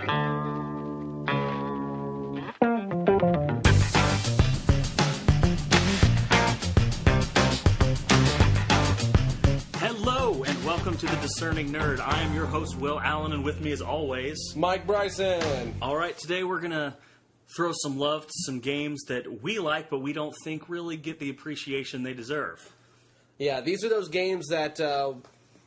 Hello, and welcome to the Discerning Nerd. I am your host, Will Allen, and with me as always, Mike Bryson. All right, today we're going to throw some love to some games that we like, but we don't think really get the appreciation they deserve. Yeah, these are those games that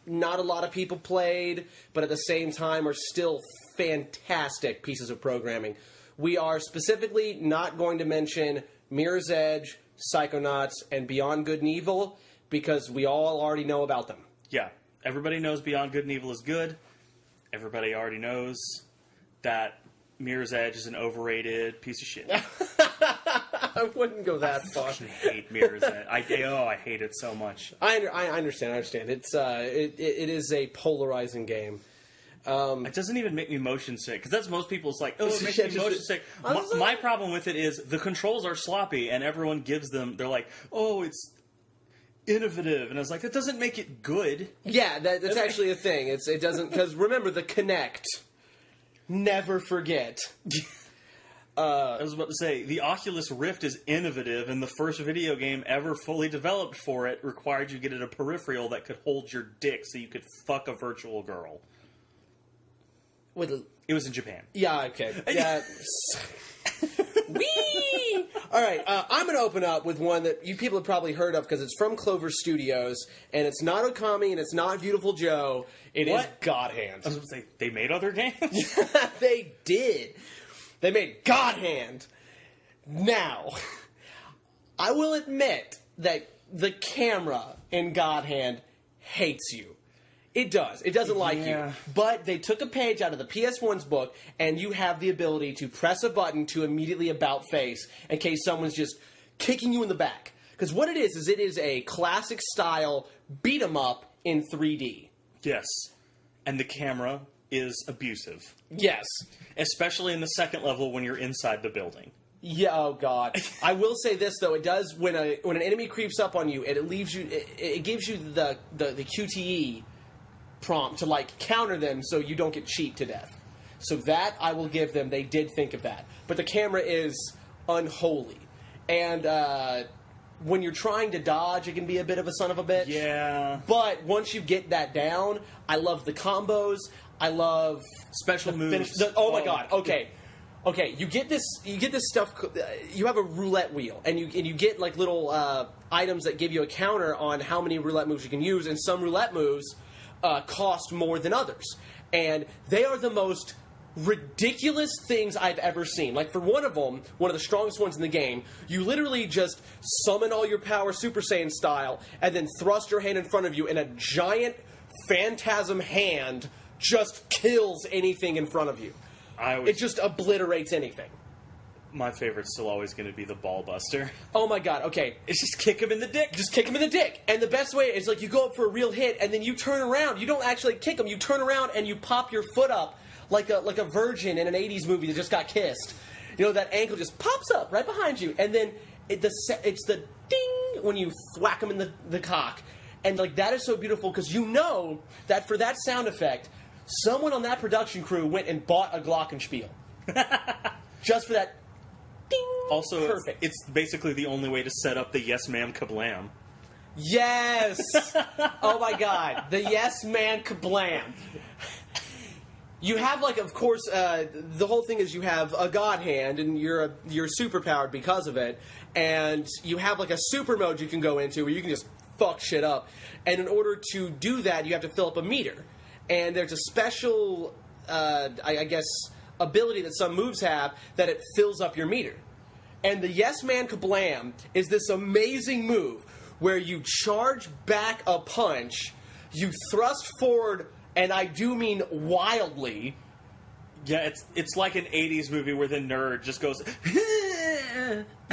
not a lot of people played, but at the same time are still fantastic pieces of programming. We are specifically not going to mention Mirror's Edge, Psychonauts, and Beyond Good and Evil, because we all already know about them. Yeah, everybody knows Beyond Good and Evil is good. Everybody already knows that Mirror's Edge is an overrated piece of shit. I wouldn't go that far. I hate Mirror's Edge. I hate it so much. I understand. It's it is a polarizing game. It doesn't even make me motion sick, because that's most people's like, oh, it makes me motion sick. My problem with it is the controls are sloppy, and everyone gives them, they're like, oh, it's innovative, and I was like, that doesn't make it good. Yeah, that's actually a thing. It doesn't, because remember the Kinect. Never forget. I was about to say, the Oculus Rift is innovative, and the first video game ever fully developed for it required you to get a peripheral that could hold your dick so you could fuck a virtual girl. It was in Japan. Yeah, okay. Yeah. Whee! All right, I'm going to open up with one that you people have probably heard of because it's from Clover Studios, and it's not Okami, and it's not Beautiful Joe. It is God Hand. I was going to say, they made other games? They did. They made God Hand. Now, I will admit that the camera in God Hand hates you. It does. It doesn't like you. But they took a page out of the PS1's book, and you have the ability to press a button to immediately about face in case someone's just kicking you in the back. Because what it is it is a classic-style beat-em-up in 3D. Yes. And the camera is abusive. Yes. Especially in the second level when you're inside the building. Yeah, oh god. I will say this though, it does when an enemy creeps up on you, it leaves you it gives you the QTE prompt to like counter them so you don't get cheat to death. So that I will give them, they did think of that. But the camera is unholy. And when you're trying to dodge, it can be a bit of a son of a bitch. Yeah. But once you get that down, I love the combos. I love special moves. Oh my god. Okay. Okay, you get this stuff, you have a roulette wheel, and you get like little items that give you a counter on how many roulette moves you can use, and some roulette moves cost more than others. And they are the most ridiculous things I've ever seen. Like for one of them, one of the strongest ones in the game, you literally just summon all your power Super Saiyan style, and then thrust your hand in front of you, and a giant phantasm hand just kills anything in front of you. It just obliterates anything. My favorite's still always going to be the ball buster. Oh my god, okay. It's just kick him in the dick. Just kick him in the dick. And the best way is like you go up for a real hit and then you turn around. You don't actually kick him. You turn around and you pop your foot up like a virgin in an 80s movie that just got kissed. You know, that ankle just pops up right behind you. And then it's the ding when you thwack him in the cock. And like that is so beautiful because you know that for that sound effect, someone on that production crew went and bought a Glockenspiel. Just for that ding. Also, perfect. It's basically the only way to set up the yes ma'am kablam. Yes! Oh my god. The yes man kablam. You have, like, of course, the whole thing is you have a god hand, and you're super powered because of it, and you have, like, a super mode you can go into where you can just fuck shit up. And in order to do that, you have to fill up a meter. And there's a special, I guess, ability that some moves have that it fills up your meter. And the Yes Man Kablam is this amazing move where you charge back a punch, you thrust forward, and I do mean wildly. Yeah, it's like an 80s movie where the nerd just goes...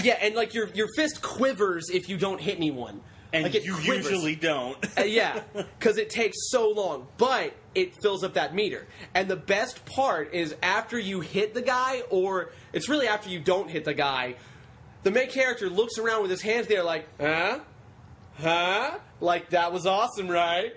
Yeah, and like your fist quivers if you don't hit anyone. And like you usually don't. Yeah, because it takes so long. But it fills up that meter. And the best part is after you hit the guy, or it's really after you don't hit the guy, the main character looks around with his hands there like, huh? Huh? Like, that was awesome, right?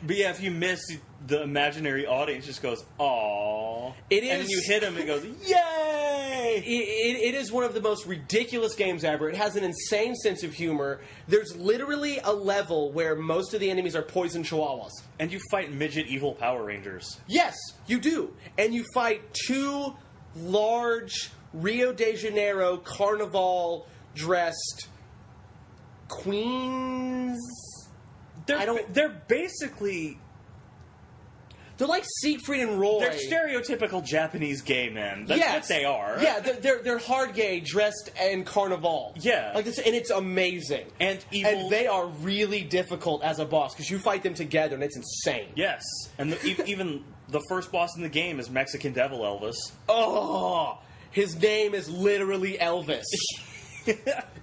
But yeah, if you miss, the imaginary audience just goes, "Aww." It is, and then you hit them, it goes, "Yay!" It is one of the most ridiculous games ever. It has an insane sense of humor. There's literally a level where most of the enemies are poison chihuahuas. And you fight midget evil Power Rangers. Yes, you do. And you fight two large Rio de Janeiro carnival-dressed queens. They're basically... They're like Siegfried and Roy. They're stereotypical Japanese gay men. That's what they are. Yeah, they're hard gay dressed in carnival. Yeah. Like this, and it's amazing. And evil... And they are really difficult as a boss, because you fight them together, and it's insane. Yes. And even the first boss in the game is Mexican Devil Elvis. Oh! His name is literally Elvis.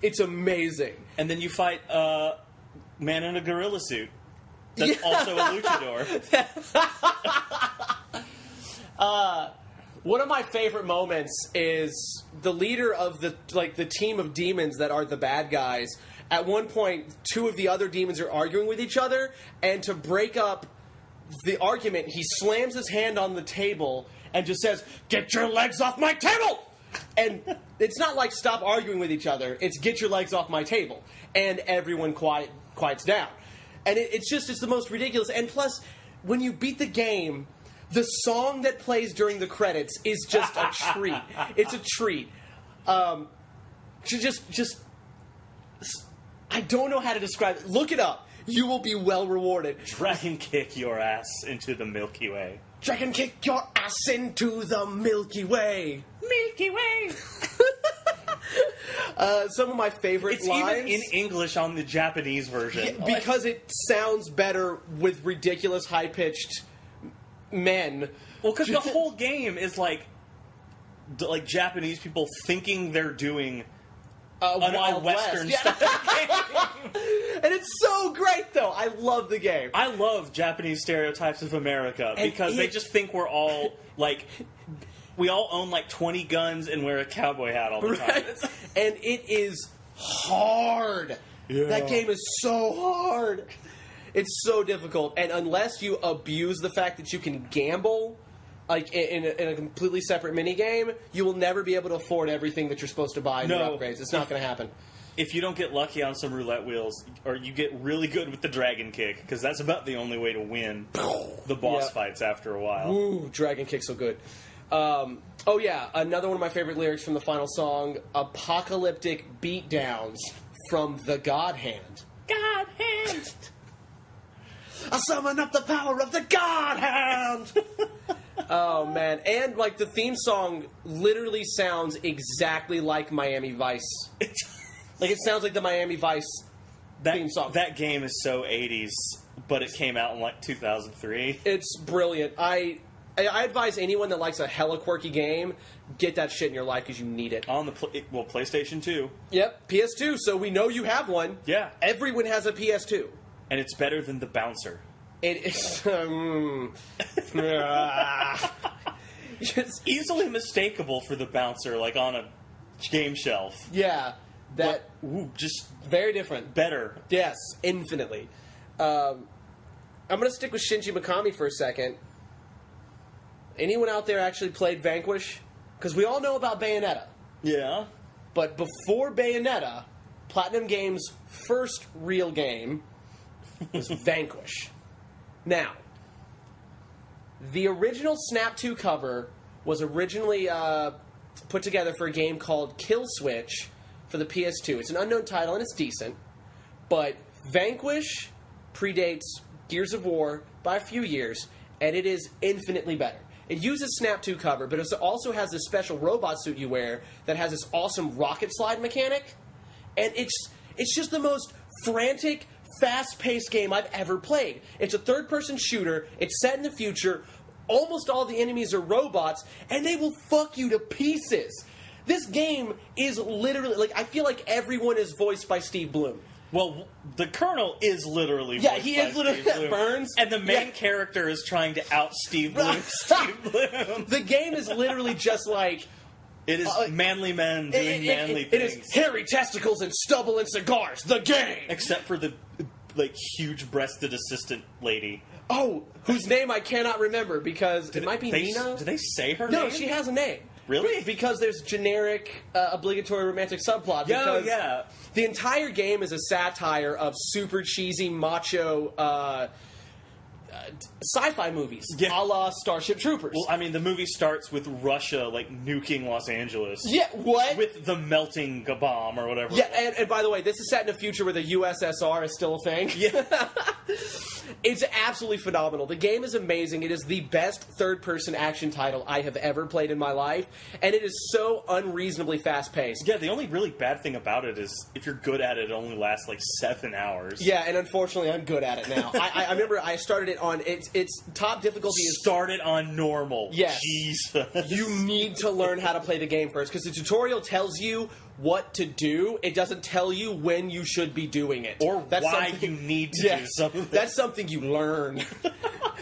It's amazing. And then you fight a man in a gorilla suit. That's also a luchador. One of my favorite moments is the leader of the team of demons that are the bad guys. At one point, two of the other demons are arguing with each other, and to break up the argument, he slams his hand on the table and just says, "Get your legs off my table!" And it's not like stop arguing with each other. It's get your legs off my table. And everyone quiets down. And it's the most ridiculous. And plus, when you beat the game, the song that plays during the credits is just a treat. It's a treat. Just I don't know how to describe it. Look it up. You will be well rewarded. Dragon kick your ass into the Milky Way. Dragon kick your ass into the Milky Way. Milky Way. Some of my favorite lines. Even in English on the Japanese version. Yeah, because it sounds better with ridiculous high-pitched men. Well, because the whole game is like Japanese people thinking they're doing a Western style game. And it's so great, though. I love the game. I love Japanese stereotypes of America because they just think we're all we all own 20 guns and wear a cowboy hat all the time. Right? And it is hard. Yeah. That game is so hard. It's so difficult. And unless you abuse the fact that you can gamble, in a completely separate minigame, you will never be able to afford everything that you're supposed to buy in your upgrades. It's not going to happen. If you don't get lucky on some roulette wheels, or you get really good with the dragon kick, because that's about the only way to win the boss fights after a while. Ooh, dragon kick's so good. Another one of my favorite lyrics from the final song, apocalyptic beatdowns from the God Hand. God Hand! I summon up the power of the God Hand! Oh, man. And, the theme song literally sounds exactly like Miami Vice. It sounds like the Miami Vice theme song. That game is so 80s, but it came out in, 2003. It's brilliant. I advise anyone that likes a hella quirky game, get that shit in your life because you need it. On the PlayStation 2. Yep, PS2, so we know you have one. Yeah. Everyone has a PS2. And it's better than the Bouncer. It is... It's easily mistakable for the Bouncer, on a game shelf. Yeah. Just very different. Better. Yes, infinitely. I'm going to stick with Shinji Mikami for a second. Anyone out there actually played Vanquish? Because we all know about Bayonetta. Yeah. But before Bayonetta, Platinum Games' first real game was Vanquish. Now, the original Snap 2 cover was originally put together for a game called Kill Switch for the PS2. It's an unknown title and it's decent, but Vanquish predates Gears of War by a few years, and it is infinitely better. It uses Snap 2 cover, but it also has this special robot suit you wear that has this awesome rocket slide mechanic, and it's just the most frantic, fast-paced game I've ever played. It's a third-person shooter, it's set in the future, almost all the enemies are robots, and they will fuck you to pieces. This game is literally, I feel like everyone is voiced by Steve Bloom. Well, the Colonel is literally voiced he is literally Steve Bloom. Burns. And the main character is trying to out Steve Bloom. Steve Bloom. The game is literally just it is manly men doing manly things. It is hairy testicles and stubble and cigars. The game! Except for the, huge-breasted assistant lady. Oh, whose name I cannot remember because it might be Nina. Did they say her name? No, name? she has a name. Really? Because there's generic, obligatory romantic subplot. Yeah, yeah. The entire game is a satire of super cheesy, macho sci-fi movies, a la Starship Troopers. Well, I mean, the movie starts with Russia, like, nuking Los Angeles. Yeah, what? With the melting bomb or whatever. Yeah, and by the way, this is set in a future where the USSR is still a thing. Yeah. It's absolutely phenomenal. The game is amazing. It is the best third-person action title I have ever played in my life, and it is so unreasonably fast-paced. Yeah, the only really bad thing about it is if you're good at it, it only lasts like 7 hours. Yeah, and unfortunately, I'm good at it now. I remember I started it on its top difficulty is started on normal. Yes. Jesus. You need to learn how to play the game first because the tutorial tells you what to do. It doesn't tell you when you should be doing it. Or why you need to do something. That's something you learn.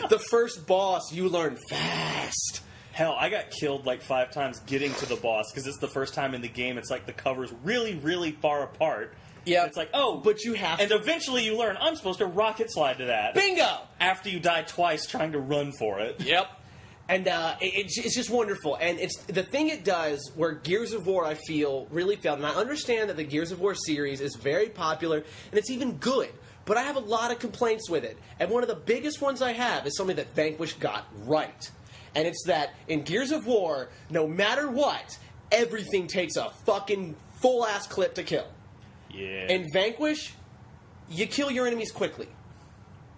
The first boss, you learn fast. Hell, I got killed like 5 times getting to the boss because it's the first time in the game it's like the cover's really, really far apart. Yeah. It's like, oh. But you have and eventually you learn, I'm supposed to rocket slide to that. Bingo! After you die twice trying to run for it. Yep. And it's just wonderful. And it's the thing it does where Gears of War, I feel, really failed. And I understand that the Gears of War series is very popular, and it's even good. But I have a lot of complaints with it. And one of the biggest ones I have is something that Vanquish got right. And it's that in Gears of War, no matter what, everything takes a fucking full-ass clip to kill. Yeah. In Vanquish, you kill your enemies quickly.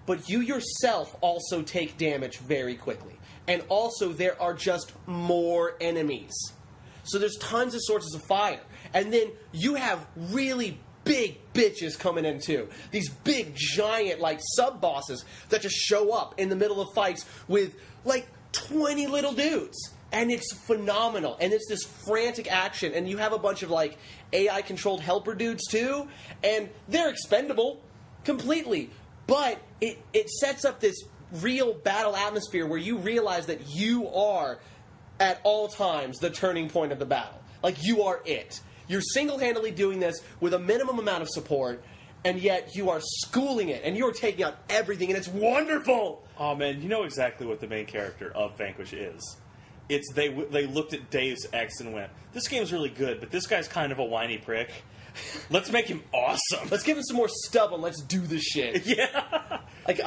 But you yourself also take damage very quickly. And also, there are just more enemies. So there's tons of sources of fire. And then you have really big bitches coming in, too. These big, giant, like, sub-bosses that just show up in the middle of fights with, like, 20 little dudes. And it's phenomenal. And it's this frantic action. And you have a bunch of, like, AI-controlled helper dudes, too. And they're expendable completely. But it sets up this real battle atmosphere where you realize that you are, at all times, the turning point of the battle. Like, you are it. You're single-handedly doing this with a minimum amount of support, and yet you are schooling it, and you are taking out everything, and it's wonderful! Oh, man, you know exactly what the main character of Vanquish is. It's they looked at Deus Ex and went, this game's really good, but this guy's kind of a whiny prick. Let's make him awesome. Let's give him some more stub and let's do this shit. Yeah. Like,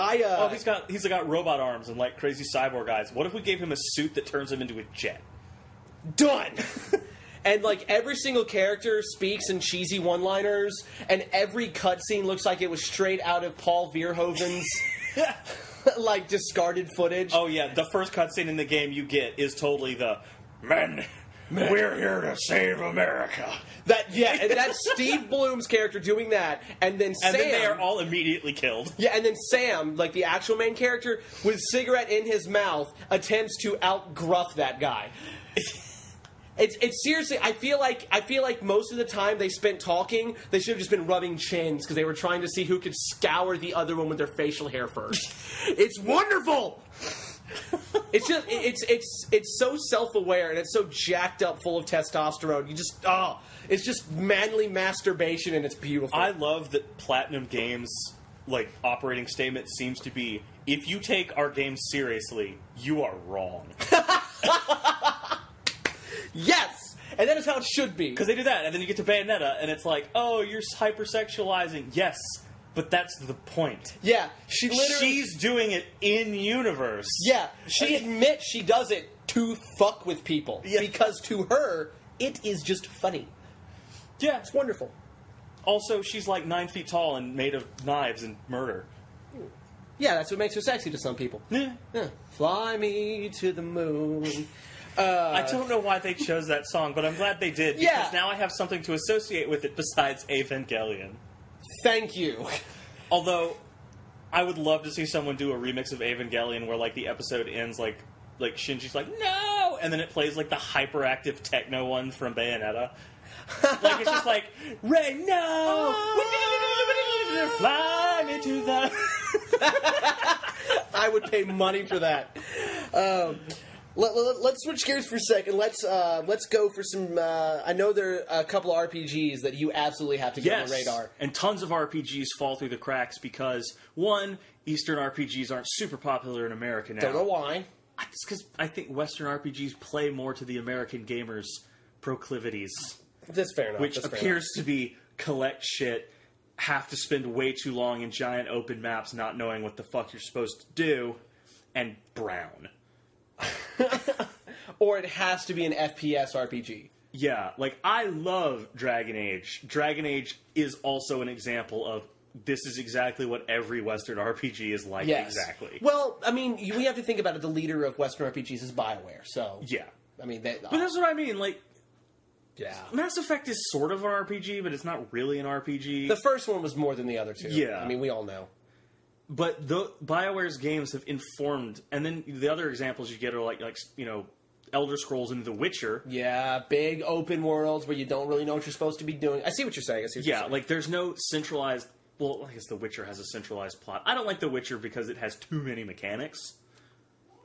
he's got robot arms and, like, crazy cyborg eyes. What if we gave him a suit that turns him into a jet? Done! And, like, every single character speaks in cheesy one-liners, and every cutscene looks like it was straight out of Paul Verhoeven's, like, discarded footage. Oh, yeah. The first cutscene in the game you get is totally the, Men, we're here to save America. And that's Steve Bloom's character doing that, and then Sam... And then they are all immediately killed. Yeah, and then Sam, like the actual main character, with cigarette in his mouth, attempts to out-gruff that guy. It's seriously, I feel like most of the time they spent talking, they should have just been rubbing chins, because they were trying to see who could scour the other one with their facial hair first. It's wonderful! It's just it's so self-aware and it's so jacked up, full of testosterone. It's just manly masturbation and it's beautiful. I love that Platinum Games' like operating statement seems to be: if you take our game seriously, you are wrong. Yes, and that is how it should be. Because they do that, and then you get to Bayonetta, and it's like, oh, you're hypersexualizing. Yes. But that's the point. Yeah, she's doing it in universe. Yeah, she admits she does it to fuck with people. Yeah. Because to her, it is just funny. Yeah. It's wonderful. Also, she's like 9 feet tall and made of knives and murder. Yeah, that's what makes her sexy to some people. Yeah. Fly me to the moon. I don't know why they chose that song, but I'm glad they did. Because now I have something to associate with it besides Evangelion. Thank you. Although, I would love to see someone do a remix of Evangelion where, like, the episode ends, like Shinji's like, no! And then it plays, like, the hyperactive techno one from Bayonetta. Like, it's just like, Ray, no! Fly me to the... I would pay money for that. Let's switch gears for a second. Let's go for some. I know there are a couple of RPGs that you absolutely have to get on the radar. And tons of RPGs fall through the cracks because, one, Eastern RPGs aren't super popular in America now. Don't know why. It's because I think Western RPGs play more to the American gamers' proclivities. That's fair enough. Which appears to be collect shit, have to spend way too long in giant open maps not knowing what the fuck you're supposed to do, and brown. Or it has to be an FPS RPG. Yeah, like, I love Dragon Age. Dragon Age is also an example of this is exactly what every Western RPG is like. Yes. Exactly. Well, I mean, we have to think about it. The leader of Western RPGs is BioWare, so... Yeah. I mean... But that's what I mean, like... Yeah. Mass Effect is sort of an RPG, but it's not really an RPG. The first one was more than the other two. Yeah. I mean, we all know. But BioWare's games have informed... And then the other examples you get are like you know, Elder Scrolls and The Witcher. Yeah, big open worlds where you don't really know what you're supposed to be doing. I see what you're saying. Like, there's no centralized... Well, I guess The Witcher has a centralized plot. I don't like The Witcher because it has too many mechanics.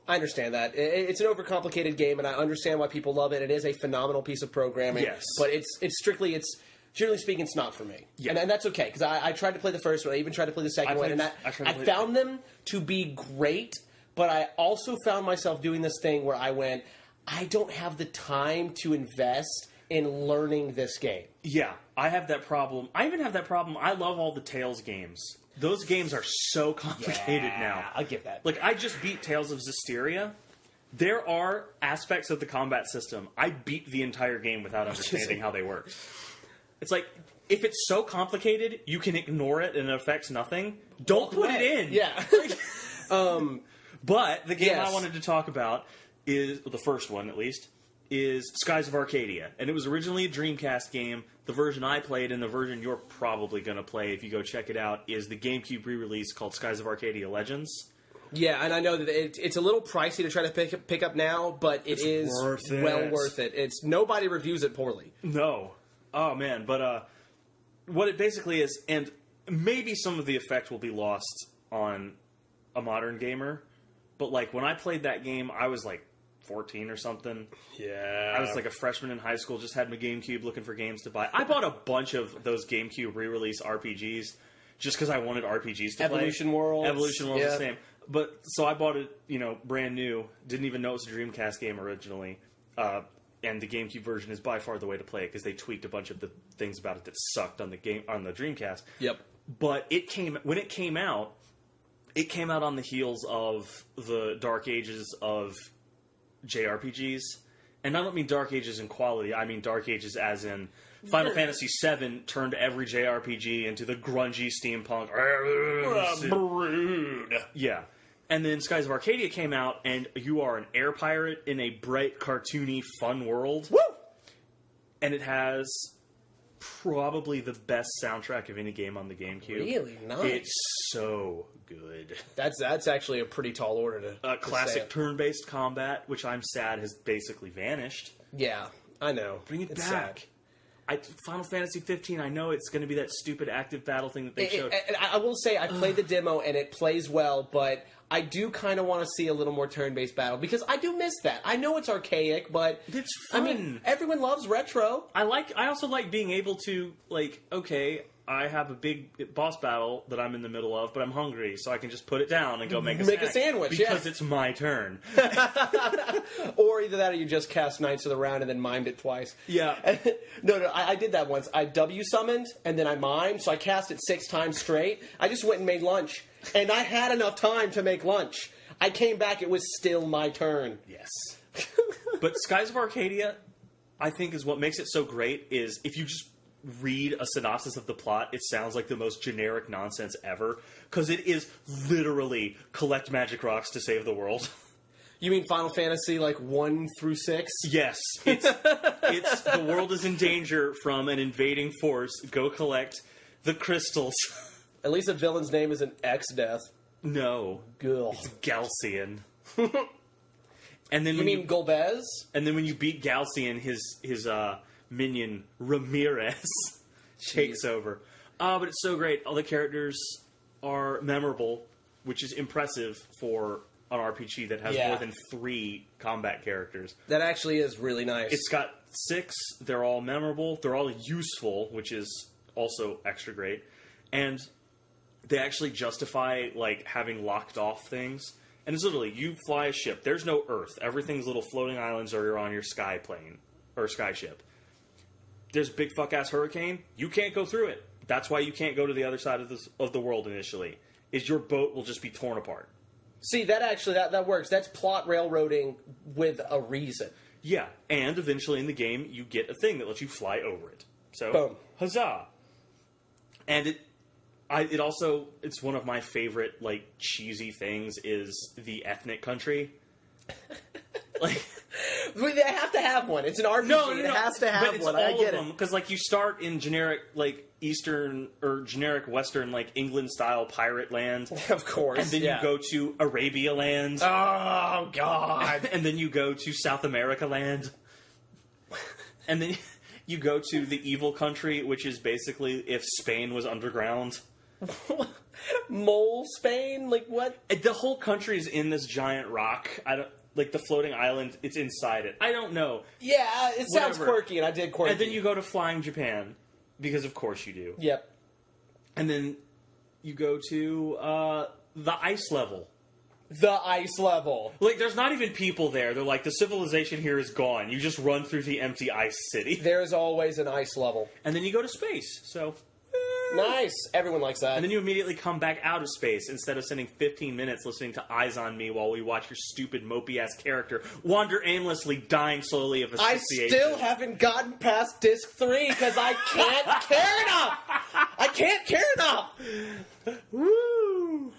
I understand that. It's an overcomplicated game, and I understand why people love it. It is a phenomenal piece of programming. Yes. But generally speaking, it's not for me. Yeah. And that's okay, because I tried to play the first one. I even tried to play the second one. And I found them to be great, but I also found myself doing this thing where I went, I don't have the time to invest in learning this game. Yeah, I have that problem. I even have that problem. I love all the Tales games. Those games are so complicated now. I'll give that. Like, I just beat Tales of Zestiria. There are aspects of the combat system I beat the entire game without understanding how they work. It's like, if it's so complicated, you can ignore it and it affects nothing. Don't put it in. Yeah. But the game I wanted to talk about is, the first one at least, is Skies of Arcadia. And it was originally a Dreamcast game. The version I played and the version you're probably going to play if you go check it out is the GameCube re-release called Skies of Arcadia Legends. Yeah, and I know that it's a little pricey to try to pick up now, but it's well worth it. Nobody reviews it poorly. No. Oh, man. But what it basically is, and maybe some of the effect will be lost on a modern gamer, but like when I played that game, I was like 14 or something. Yeah. I was like a freshman in high school, just had my GameCube looking for games to buy. I bought a bunch of those GameCube re-release RPGs just because I wanted RPGs to Evolution play. Worlds. Evolution Worlds, the same. But, so I bought it, brand new. Didn't even know it was a Dreamcast game originally. And the GameCube version is by far the way to play it because they tweaked a bunch of the things about it that sucked on the Dreamcast. Yep. But when it came out on the heels of the Dark Ages of JRPGs. And I don't mean Dark Ages in quality, I mean Dark Ages as in Final Fantasy VII turned every JRPG into the grungy steampunk brood. Yeah. And then Skies of Arcadia came out, and you are an air pirate in a bright, cartoony, fun world. Woo! And it has probably the best soundtrack of any game on the GameCube. Really? Nice. It's so good. That's actually a pretty tall order to classic turn-based combat, which I'm sad has basically vanished. Yeah, I know. Bring it back. Final Fantasy 15, I know it's going to be that stupid active battle thing that they showed. I will say, I played the demo, and it plays well, but I do kind of want to see a little more turn-based battle, because I do miss that. I know it's archaic, but... It's fun. I mean, everyone loves retro. I also like being able to, like, okay, I have a big boss battle that I'm in the middle of, but I'm hungry, so I can just put it down and go make a sandwich. Because it's my turn. Or either that or you just cast Knights of the Round and then mimed it twice. Yeah. No, I did that once. I W-summoned, and then I mimed, so I cast it 6 times straight. I just went and made lunch. And I had enough time to make lunch. I came back, it was still my turn. Yes. But Skies of Arcadia, I think, is what makes it so great, is if you just read a synopsis of the plot, it sounds like the most generic nonsense ever, because it is literally collect magic rocks to save the world. You mean Final Fantasy, like, 1 through 6? Yes. It's the world is in danger from an invading force. Go collect the crystals. At least the villain's name isn't X-Death. No. Gul. It's Galcian. And then you mean Golbez? And then when you beat Galcian, his minion Ramirez takes over. But it's so great. All the characters are memorable, which is impressive for an RPG that has more than 3 combat characters. That actually is really nice. It's got 6. They're all memorable. They're all useful, which is also extra great. And they actually justify, like, having locked off things. And it's literally, you fly a ship. There's no Earth. Everything's little floating islands or you're on your sky plane. Or sky ship. There's a big fuck-ass hurricane. You can't go through it. That's why you can't go to the other side of the world initially. Is your boat will just be torn apart. See, that actually, that works. That's plot railroading with a reason. Yeah, and eventually in the game, you get a thing that lets you fly over it. So, boom. Huzzah! And it also, it's one of my favorite, like, cheesy things is the ethnic country. Like... They have to have one. It's an RPG. No. It has to have one. I get it. Because, like, you start in generic, like, Eastern or generic Western, like, England-style pirate land. Of course. And then you go to Arabia land. Oh, God. And then you go to South America land. And then you go to the evil country, which is basically if Spain was underground. Mole Spain? Like, what? The whole country's in this giant rock. Like, the floating island, it's inside it. I don't know. Yeah, it sounds quirky, and I did quirky. And then you go to Flying Japan, because of course you do. Yep. And then you go to the ice level. The ice level. Like, there's not even people there. They're like, the civilization here is gone. You just run through the empty ice city. There's always an ice level. And then you go to space, so... Nice. Everyone likes that. And then you immediately come back out of space instead of spending 15 minutes listening to Eyes on Me while we watch your stupid mopey-ass character wander aimlessly, dying slowly of asphyxiation. I still haven't gotten past Disc 3 because I can't care enough! I can't care enough! Woo!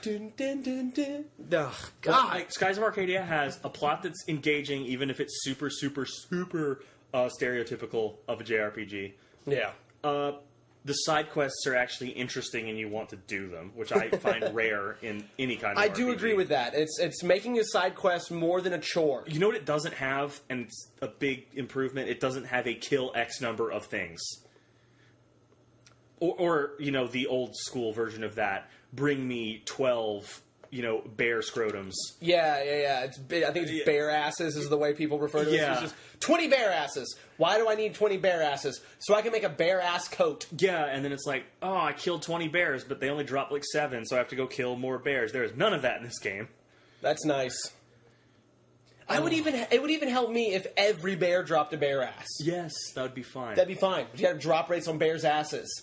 Dun, dun, dun, dun. Oh, God. Well, like, Skies of Arcadia has a plot that's engaging even if it's super, super, super stereotypical of a JRPG. Yeah. The side quests are actually interesting and you want to do them, which I find rare in any kind of I RPG. do agree with that. It's making a side quest more than a chore. You know what it doesn't have, and it's a big improvement? It doesn't have a kill X number of things. Or you know, the old school version of that. Bring me 12, you know, bear scrotums. Yeah. I think it's bear asses is the way people refer to it. Yeah. It's just 20 bear asses. Why do I need 20 bear asses? So I can make a bear ass coat. Yeah, and then it's like, oh, I killed 20 bears, but they only drop like 7, so I have to go kill more bears. There is none of that in this game. That's nice. It would even help me if every bear dropped a bear ass. Yes, that would be fine. That'd be fine. But you have drop rates on bears' asses.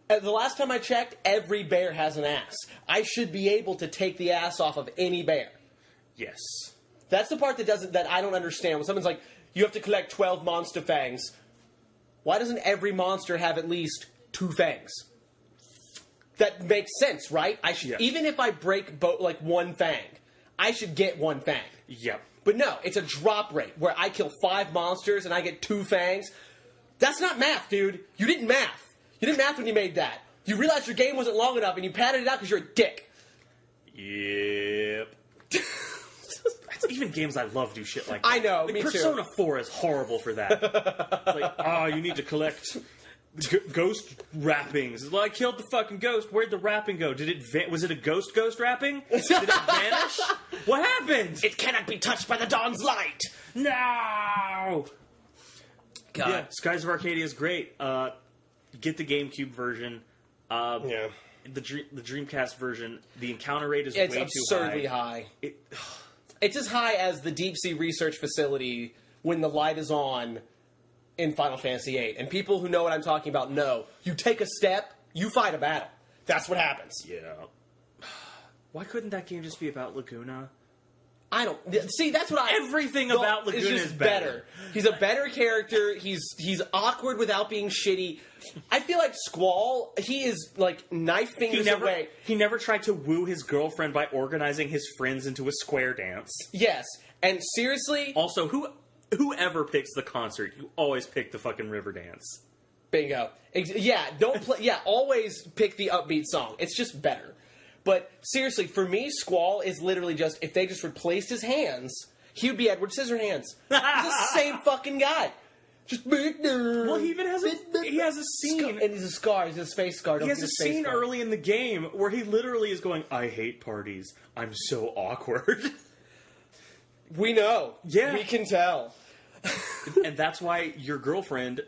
The last time I checked, every bear has an ass. I should be able to take the ass off of any bear. Yes. That's the part that I don't understand. When someone's like, you have to collect 12 monster fangs. Why doesn't every monster have at least 2 fangs? That makes sense, right? I should, even if I break like 1 fang, I should get 1 fang. Yep. But no, it's a drop rate where I kill 5 monsters and I get 2 fangs. That's not math, dude. You didn't math. You didn't math when you made that. You realized your game wasn't long enough and you padded it out because you're a dick. Yep. Even games I love do shit like that. I know, like, me Persona too. 4 is horrible for that. Like, you need to collect ghost wrappings. Well, I killed the fucking ghost. Where'd the wrapping go? Was it a ghost wrapping? Did it vanish? What happened? It cannot be touched by the dawn's light. No! God. Yeah, Skies of Arcadia is great. Get the GameCube version. Yeah. The Dreamcast version, the encounter rate is way too high. It's absurdly high. It's as high as the deep sea research facility when the light is on in Final Fantasy VIII. And people who know what I'm talking about know. You take a step, you fight a battle. That's what happens. Yeah. Why couldn't that game just be about Laguna? I don't... See, that's what I... Everything about Laguna is better. He's a better character. He's awkward without being shitty. I feel like Squall, he is, like, knife fingers away. He never tried to woo his girlfriend by organizing his friends into a square dance. Yes. And seriously... Also, whoever picks the concert, you always pick the fucking river dance. Bingo. Yeah, don't play... Yeah, always pick the upbeat song. It's just better. But seriously, for me, Squall is literally just, if they just replaced his hands, he would be Edward Scissorhands. He's the same fucking guy. Just Victor. Well, he even has a scene, and he's a scar. He's a space scar. He has a scene early in the game where he literally is going, "I hate parties. I'm so awkward." We know. Yeah, we can tell. And that's why your girlfriend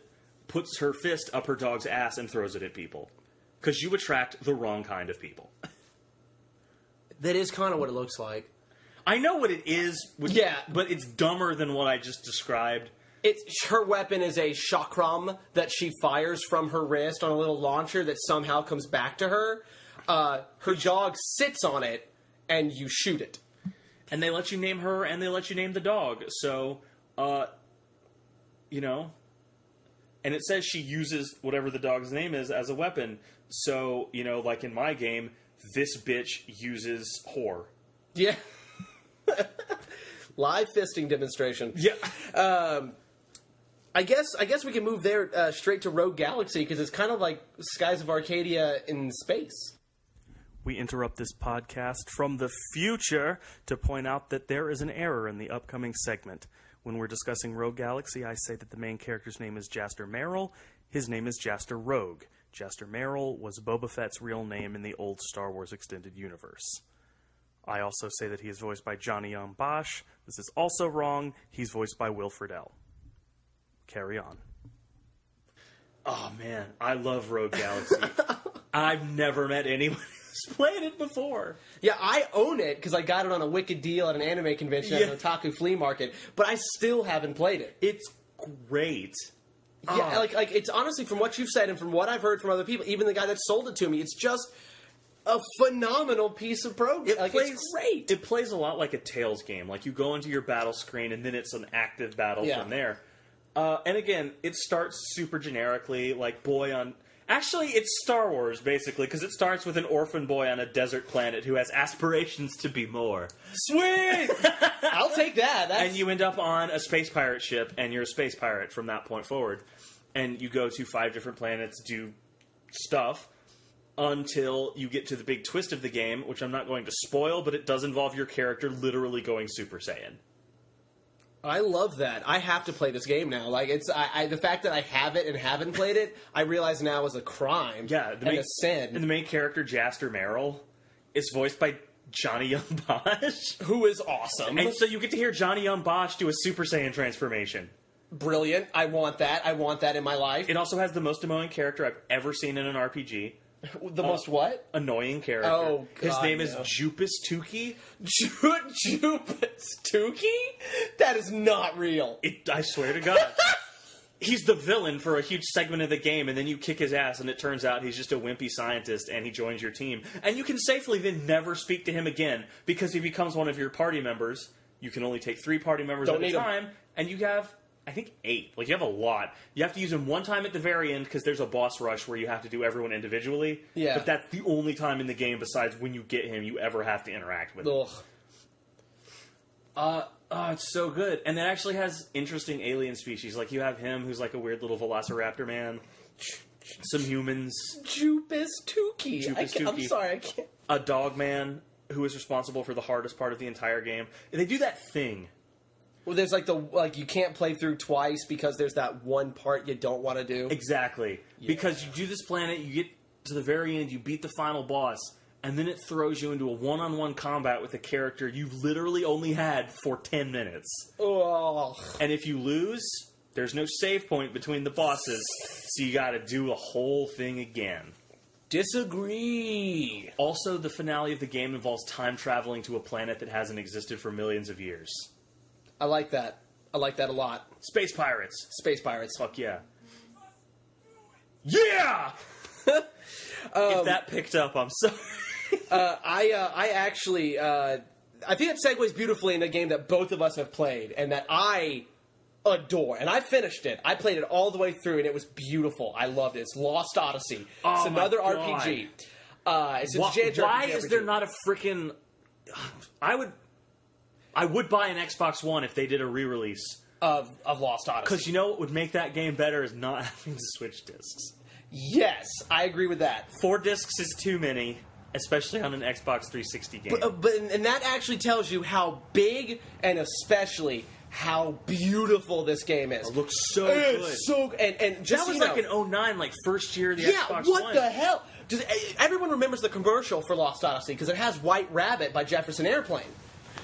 puts her fist up her dog's ass and throws it at people, because you attract the wrong kind of people. That is kind of what it looks like. I know what it is. But it's dumber than what I just described. Her weapon is a chakram that she fires from her wrist on a little launcher that somehow comes back to her. Her dog sits on it, and you shoot it. And they let you name her, and they let you name the dog. So, you know. And it says she uses whatever the dog's name is as a weapon. So, you know, like in my game, this bitch uses whore. Yeah. Live fisting demonstration. Yeah. I guess we can move there straight to Rogue Galaxy, because it's kind of like Skies of Arcadia in space. We interrupt this podcast from the future to point out that there is an error in the upcoming segment. When we're discussing Rogue Galaxy, I say that the main character's name is Jaster Merrill. His name is Jaster Rogue. Jaster Merrill was Boba Fett's real name in the old Star Wars Extended Universe. I also say that he is voiced by Johnny Young Bosch. This is also wrong. He's voiced by Will Friedle. Carry on. Oh, man. I love Rogue Galaxy. I've never met anyone who's played it before. Yeah, I own it because I got it on a wicked deal at an anime convention at an otaku flea market, but I still haven't played it. It's great. Yeah, like it's honestly, from what you've said and from what I've heard from other people, even the guy that sold it to me, it's just a phenomenal piece of programming. It's great. It plays a lot like a Tales game. Like, you go into your battle screen, and then it's an active battle from there. And again, it starts super generically, like boy on... Actually, it's Star Wars, basically, because it starts with an orphan boy on a desert planet who has aspirations to be more. Sweet! I'll take that. And you end up on a space pirate ship, and you're a space pirate from that point forward. And you go to 5 different planets, do stuff, until you get to the big twist of the game, which I'm not going to spoil, but it does involve your character literally going Super Saiyan. I love that. I have to play this game now. Like, it's the fact that I have it and haven't played it, I realize now is a crime. Yeah, and a sin. And the main character, Jaster Merrill, is voiced by Johnny Young Bosch, who is awesome. And so you get to hear Johnny Young Bosch do a Super Saiyan transformation. Brilliant. I want that. I want that in my life. It also has the most annoying character I've ever seen in an RPG. The most what? Annoying character. Oh, God, his name is Jupus Tukey. Jupus Tukey? That is not real. I swear to God. He's the villain for a huge segment of the game, and then you kick his ass, and it turns out he's just a wimpy scientist, and he joins your team. And you can safely then never speak to him again, because he becomes one of your party members. You can only take 3 party members at a time, and you have... I think 8. Like, you have a lot. You have to use them one time at the very end because there's a boss rush where you have to do everyone individually. Yeah. But that's the only time in the game besides when you get him you ever have to interact with him. It's so good. And it actually has interesting alien species. Like, you have him who's like a weird little velociraptor man. Some humans. Jupus Tukey. I'm sorry, I can't. A dog man who is responsible for the hardest part of the entire game. And they do that thing. Well, there's you can't play through twice because there's that one part you don't want to do. Exactly. Yeah. Because you do this planet, you get to the very end, you beat the final boss, and then it throws you into a one-on-one combat with a character you literally only had for 10 minutes. Oh. And if you lose, there's no save point between the bosses, so you gotta do the whole thing again. Disagree. Also, the finale of the game involves time traveling to a planet that hasn't existed for millions of years. I like that. I like that a lot. Space pirates. Space pirates. Fuck yeah. Yeah! If that picked up, I'm sorry. I actually... I think that segues beautifully into a game that both of us have played and that I adore. And I finished it. I played it all the way through and it was beautiful. I loved it. It's Lost Odyssey. It's another RPG. It's a JRPG. Why is there not a freaking... I would buy an Xbox One if they did a re-release of Lost Odyssey. Because you know what would make that game better is not having to switch discs. Yes, I agree with that. 4 discs is too many, especially on an Xbox 360 game. And that actually tells you how big and especially how beautiful this game is. It looks so good. It's so and just that was like an 09, like first year of the Xbox what One. the hell? Everyone remembers the commercial for Lost Odyssey because it has White Rabbit by Jefferson Airplane.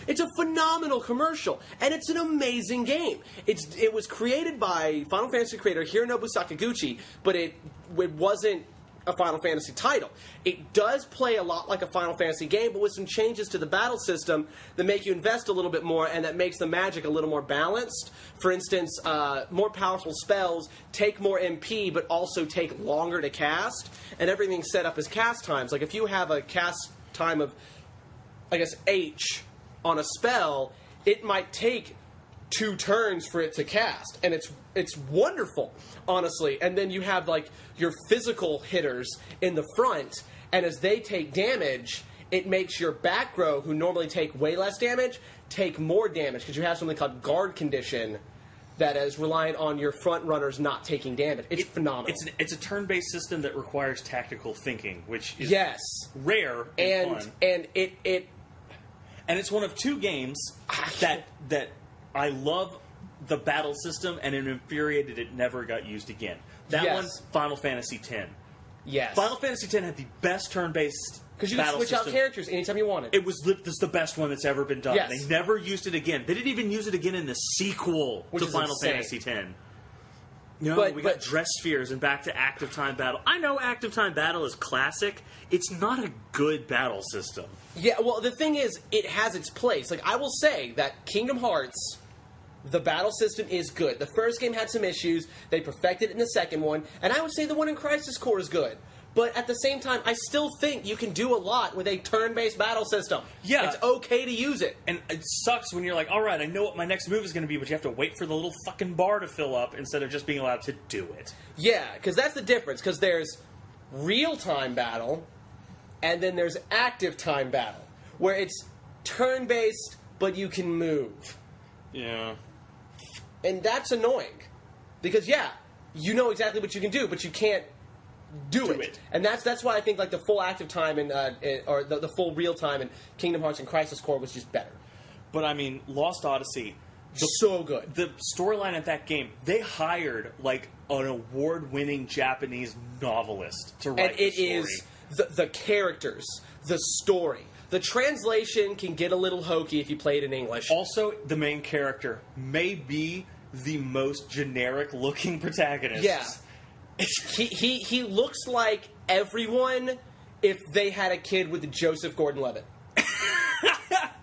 It's a phenomenal commercial, and it's an amazing game. It was created by Final Fantasy creator Hironobu Sakaguchi, but it wasn't a Final Fantasy title. It does play a lot like a Final Fantasy game, but with some changes to the battle system that make you invest a little bit more and that makes the magic a little more balanced. For instance, more powerful spells take more MP, but also take longer to cast, and everything's set up as cast times. Like if you have a cast time of, I guess, H on a spell, it might take 2 turns for it to cast, and it's wonderful, honestly. And then you have like your physical hitters in the front, and as they take damage, it makes your back row, who normally take way less damage, take more damage because you have something called guard condition that is reliant on your front runners not taking damage. It's phenomenal. It's a turn-based system that requires tactical thinking, which is rare and fun. And it's one of 2 games that I love the battle system, and it infuriated it never got used again. That one, Final Fantasy X. Yes. Final Fantasy X had the best turn-based because you can switch out characters anytime you wanted. It was the best one that's ever been done. Yes. They never used it again. They didn't even use it again in the sequel to Final Fantasy X. No, we got dress spheres and back to active time battle. I know active time battle is classic. It's not a good battle system. Yeah, well, the thing is, it has its place. Like, I will say that Kingdom Hearts, the battle system is good. The first game had some issues. They perfected it in the second one. And I would say the one in Crisis Core is good. But at the same time, I still think you can do a lot with a turn-based battle system. Yeah. It's okay to use it. And it sucks when you're like, all right, I know what my next move is going to be, but you have to wait for the little fucking bar to fill up instead of just being allowed to do it. Yeah, because that's the difference. Because there's real-time battle, and then there's active time battle, where it's turn-based, but you can move. Yeah. And that's annoying. Because, you know exactly what you can do, but you can't do it. And that's why I think like the full active time or the full real time in Kingdom Hearts and Crisis Core was just better. But I mean, Lost Odyssey, so good. The storyline of that game, they hired like an award-winning Japanese novelist to write and it is the characters, the story. The translation can get a little hokey if you play it in English. Also, the main character may be the most generic-looking protagonist. Yeah. He looks like everyone if they had a kid with Joseph Gordon-Levitt.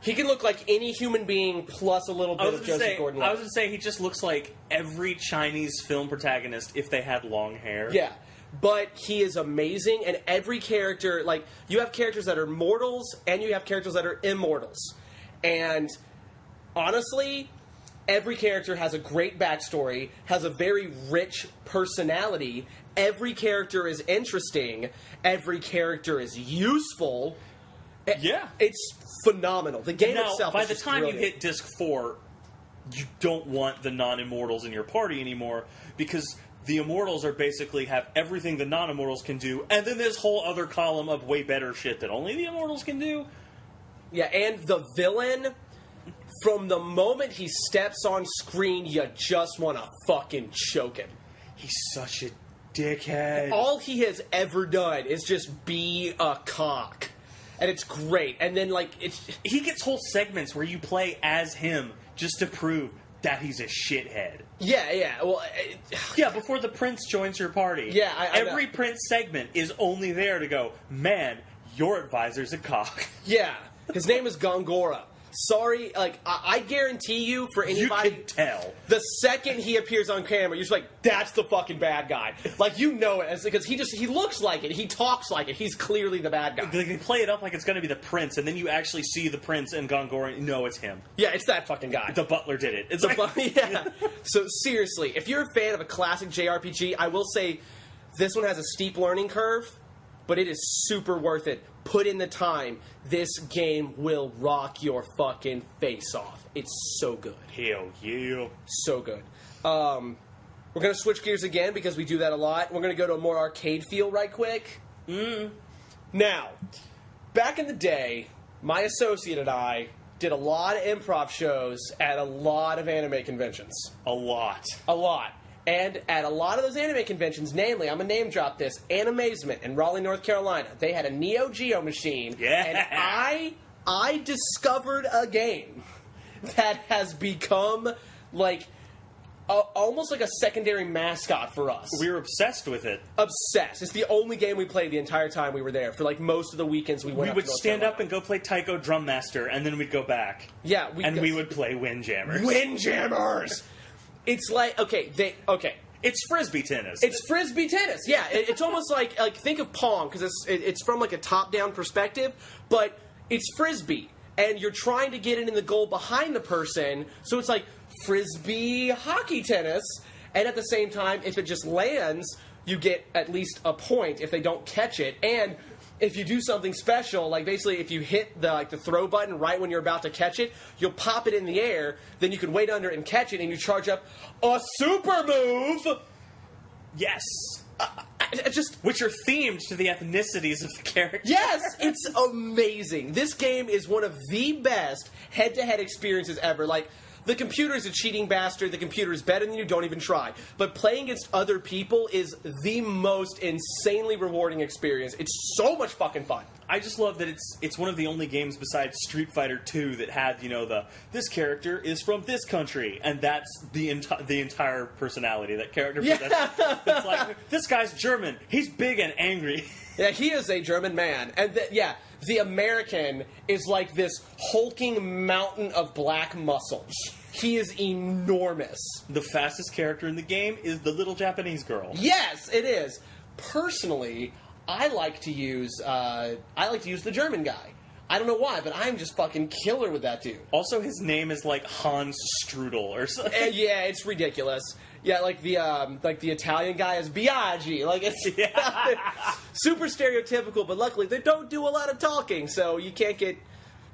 He can look like any human being plus a little bit of Joseph Gordon-Levitt. I was going to say he just looks like every Chinese film protagonist if they had long hair. Yeah. But he is amazing, and every character, like, you have characters that are mortals, and you have characters that are immortals. And, honestly, every character has a great backstory, has a very rich personality. Every character is interesting. Every character is useful. Yeah. It's phenomenal. The game itself by is the just time brilliant. you hit Disc 4, you don't want the non-immortals in your party anymore, because the immortals basically have everything the non-immortals can do, and then this whole other column of way better shit that only the immortals can do. Yeah, and the villain, from the moment he steps on screen, you just want to fucking choke him. He's such a dickhead. All he has ever done is just be a cock. And it's great. And then, like, he gets whole segments where you play as him just to prove that he's a shithead. Yeah. Well, yeah, before the prince joins your party. Yeah, every prince segment is only there to go, man, your advisor's a cock. Yeah. His name is Gongora. Sorry, like, I guarantee you, for anybody... You can tell. The second he appears on camera, you're just like, that's the fucking bad guy. Like, you know it, because he looks like it, he talks like it, he's clearly the bad guy. They play it up like it's going to be the prince, and then you actually see the prince and Gongora, and no, it's him. Yeah, it's that fucking guy. The butler did it. It's yeah. So, seriously, if you're a fan of a classic JRPG, I will say this one has a steep learning curve, but it is super worth it. Put in the time. This game will rock your fucking face off. It's so good. Hell yeah. So good. We're going to switch gears again because we do that a lot. We're going to go to a more arcade feel right quick. Now, back in the day, my associate and I did a lot of improv shows at a lot of anime conventions. A lot. A lot. And at a lot of those anime conventions, namely, I'm going to name drop this, Animazement in Raleigh, North Carolina, they had a Neo Geo machine. Yeah. And I discovered a game that has become, like, almost like a secondary mascot for us. We were obsessed with it. Obsessed. It's the only game we played the entire time we were there. For, like, most of the weekends we went We would stand up and go play Taiko Drum Master, and then we'd go back. Yeah. We would play Windjammers. Windjammers! It's like, okay. It's Frisbee tennis. It's Frisbee tennis, yeah. It's almost like think of Pong, because it's from, like, a top-down perspective, but it's Frisbee. And you're trying to get it in the goal behind the person, so it's like Frisbee hockey tennis, and at the same time, if it just lands, you get at least a point if they don't catch it, and if you do something special, like basically if you hit the throw button right when you're about to catch it, you'll pop it in the air, then you can wait under it and catch it, and you charge up a super move! Yes. Which are themed to the ethnicities of the characters. Yes, it's amazing. This game is one of the best head-to-head experiences ever. Like, the computer is a cheating bastard. The computer is better than you. Don't even try. But playing against other people is the most insanely rewarding experience. It's so much fucking fun. I just love that it's one of the only games besides Street Fighter 2 that had, this character is from this country, and that's the entire personality that character possesses. It's like, this guy's German. He's big and angry. Yeah, he is a German man. And the American is like this hulking mountain of black muscles. He is enormous. The fastest character in the game is the little Japanese girl. Yes, it is. Personally, I like to use the German guy. I don't know why, but I'm just fucking killer with that dude. Also, his name is like Hans Strudel or something. Yeah, it's ridiculous. Yeah, like the Italian guy is Biaggi. Like, it's super stereotypical, but luckily they don't do a lot of talking, so you can't get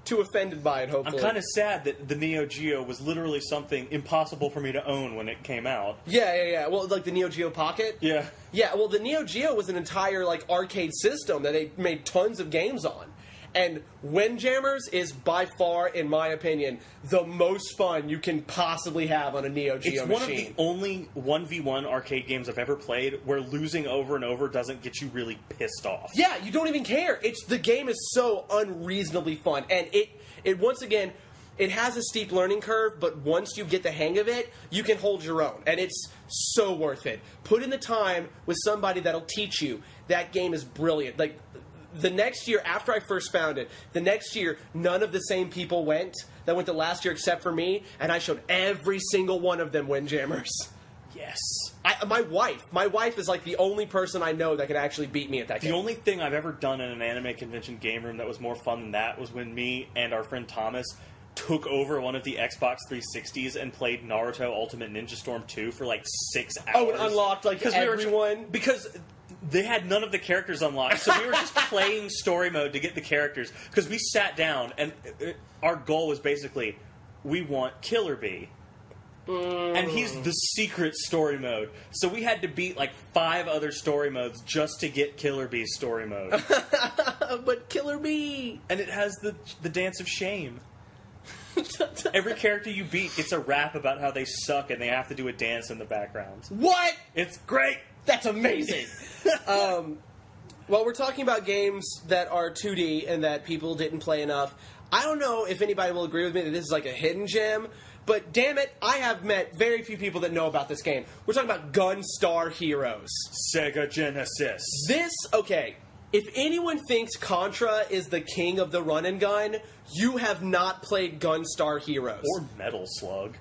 too offended by it, hopefully. I'm kind of sad that the Neo Geo was literally something impossible for me to own when it came out. Yeah. Well, like the Neo Geo Pocket? Yeah. Yeah, well, the Neo Geo was an entire, like, arcade system that they made tons of games on. And Windjammers is by far, in my opinion, the most fun you can possibly have on a Neo Geo machine. It's one of the only 1v1 arcade games I've ever played where losing over and over doesn't get you really pissed off. Yeah, you don't even care. The game is so unreasonably fun. And it once again, it has a steep learning curve, but once you get the hang of it, you can hold your own. And it's so worth it. Put in the time with somebody that'll teach you. That game is brilliant. Like, the next year, after I first found it, none of the same people went that went the last year except for me, and I showed every single one of them Windjammers. Yes. My wife is like the only person I know that could actually beat me at that game. The only thing I've ever done in an anime convention game room that was more fun than that was when me and our friend Thomas took over one of the Xbox 360s and played Naruto Ultimate Ninja Storm 2 for like 6 hours. Oh, it unlocked like everyone? Because they had none of the characters unlocked, so we were just playing story mode to get the characters. Because we sat down, and our goal was basically, we want Killer Bee. And he's the secret story mode. So we had to beat like 5 other story modes just to get Killer Bee's story mode. But Killer Bee! And it has the dance of shame. Every character you beat gets a rap about how they suck and they have to do a dance in the background. What? It's great! That's amazing! Well, we're talking about games that are 2D and that people didn't play enough. I don't know if anybody will agree with me that this is like a hidden gem, but damn it, I have met very few people that know about this game. We're talking about Gunstar Heroes. Sega Genesis. Okay, if anyone thinks Contra is the king of the run and gun, you have not played Gunstar Heroes. Or Metal Slug.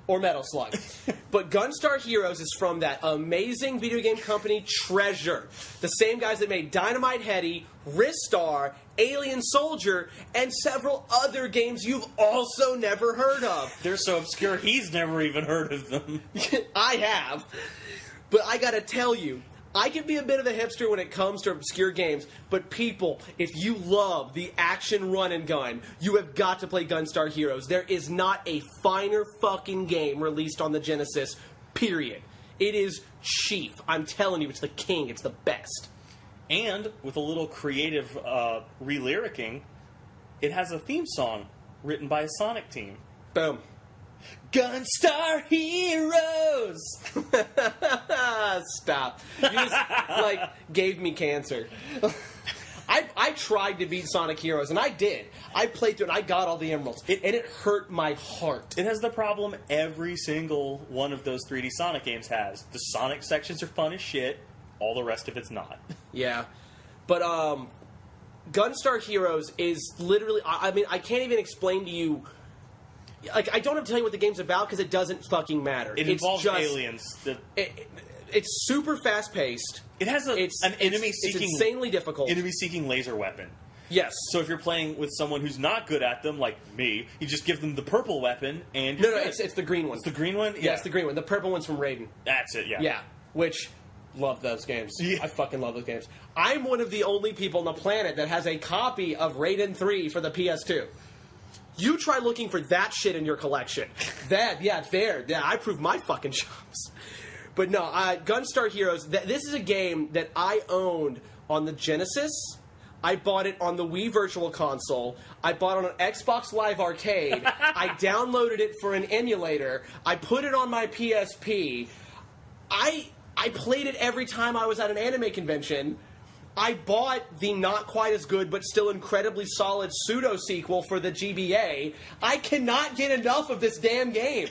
But Gunstar Heroes is from that amazing video game company Treasure. The same guys that made Dynamite Headdy, Ristar, Alien Soldier, and several other games you've also never heard of. They're so obscure, he's never even heard of them. I have. But I gotta tell you, I can be a bit of a hipster when it comes to obscure games, but people, if you love the action run and gun, you have got to play Gunstar Heroes. There is not a finer fucking game released on the Genesis, period. It is chief. I'm telling you, it's the king. It's the best. And with a little creative re-lyricing, it has a theme song written by a Sonic team. Boom. Gunstar Heroes! Stop. You just, gave me cancer. I tried to beat Sonic Heroes, and I did. I played through it, and I got all the emeralds. And it hurt my heart. It has the problem every single one of those 3D Sonic games has. The Sonic sections are fun as shit. All the rest of it's not. Yeah. But, Gunstar Heroes is literally... I mean, I can't even explain to you... I don't have to tell you what the game's about, because it doesn't fucking matter. It involves aliens. It's super fast-paced. It has an enemy-seeking... It's insanely difficult. Enemy-seeking laser weapon. Yes. So if you're playing with someone who's not good at them, like me, you just give them the purple weapon, and No, it's the green one. It's the green one? Yeah, it's the green one. The purple one's from Raiden. That's it, yeah. Yeah, which... Love those games. Yeah. I fucking love those games. I'm one of the only people on the planet that has a copy of Raiden 3 for the PS2. You try looking for that shit in your collection. It's there. Yeah, I prove my fucking chops. But no, Gunstar Heroes, this is a game that I owned on the Genesis. I bought it on the Wii Virtual Console. I bought it on an Xbox Live Arcade. I downloaded it for an emulator. I put it on my PSP. I played it every time I was at an anime convention. I bought the not quite as good but still incredibly solid pseudo-sequel for the GBA. I cannot get enough of this damn game.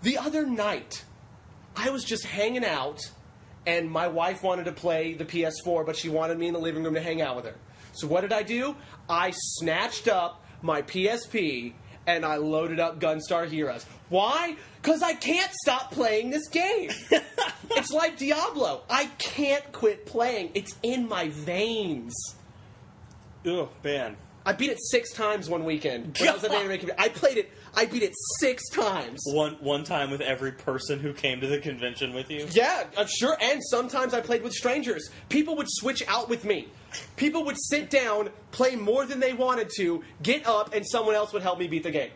The other night, I was just hanging out, and my wife wanted to play the PS4, but she wanted me in the living room to hang out with her. So what did I do? I snatched up my PSP, and I loaded up Gunstar Heroes. Why? Because I can't stop playing this game. It's like Diablo. I can't quit playing. It's in my veins. Oh, man. I beat it 6 times one weekend. When I was at the anime convention. I beat it 6 times. One time with every person who came to the convention with you? Yeah, I'm sure. And sometimes I played with strangers. People would switch out with me. People would sit down, play more than they wanted to, get up, and someone else would help me beat the game.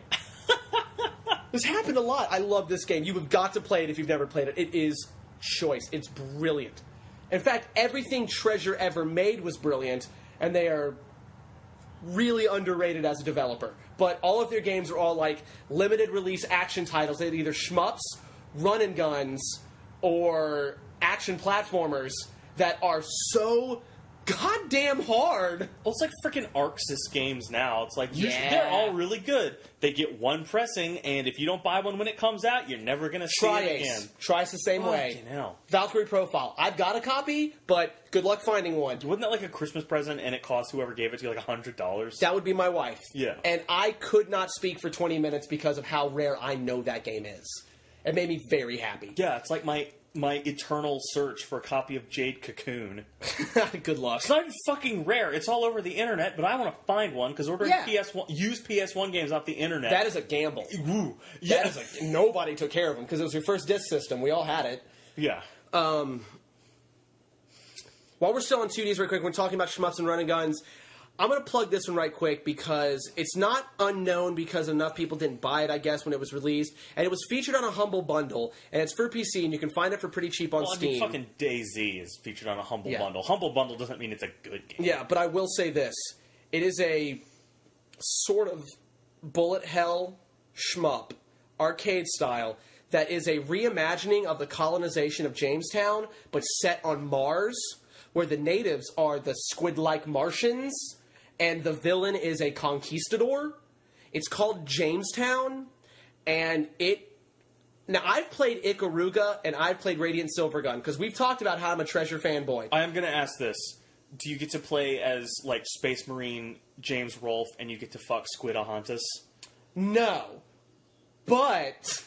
This happened a lot. I love this game. You have got to play it if you've never played it. It is choice. It's brilliant. In fact, everything Treasure ever made was brilliant, and they are really underrated as a developer. But all of their games are all like limited release action titles. They're either shmups, run and guns, or action platformers that are so goddamn hard. Well, it's like freaking ArcSys games now. It's like, they're all really good. They get one pressing, and if you don't buy one when it comes out, you're never going to see it again. Trice the same way. Hell. Valkyrie Profile. I've got a copy, but good luck finding one. Wasn't that like a Christmas present, and it cost whoever gave it to you like $100? That would be my wife. Yeah. And I could not speak for 20 minutes because of how rare I know that game is. It made me very happy. Yeah, it's like my eternal search for a copy of Jade Cocoon. Good luck. It's not even fucking rare. It's all over the internet, but I want to find one because ordering used PS1 games off the internet. That is a gamble. Ooh, yeah. Nobody took care of them because it was your first disc system. We all had it. Yeah. While we're still on 2Ds real quick, we're talking about shmups and running guns. I'm going to plug this one right quick because it's not unknown because enough people didn't buy it, I guess, when it was released. And it was featured on a Humble Bundle, and it's for PC, and you can find it for pretty cheap on Steam. I mean, fucking DayZ is featured on a Humble Bundle. Humble Bundle doesn't mean it's a good game. Yeah, but I will say this. It is a sort of bullet hell shmup, arcade style, that is a reimagining of the colonization of Jamestown, but set on Mars, where the natives are the squid-like Martians, and the villain is a conquistador. It's called Jamestown, and Now, I've played Ikaruga, and I've played Radiant Silvergun, because we've talked about how I'm a Treasure fanboy. I am going to ask this. Do you get to play as, like, Space Marine James Rolfe, and you get to fuck Squidahontas? No. But,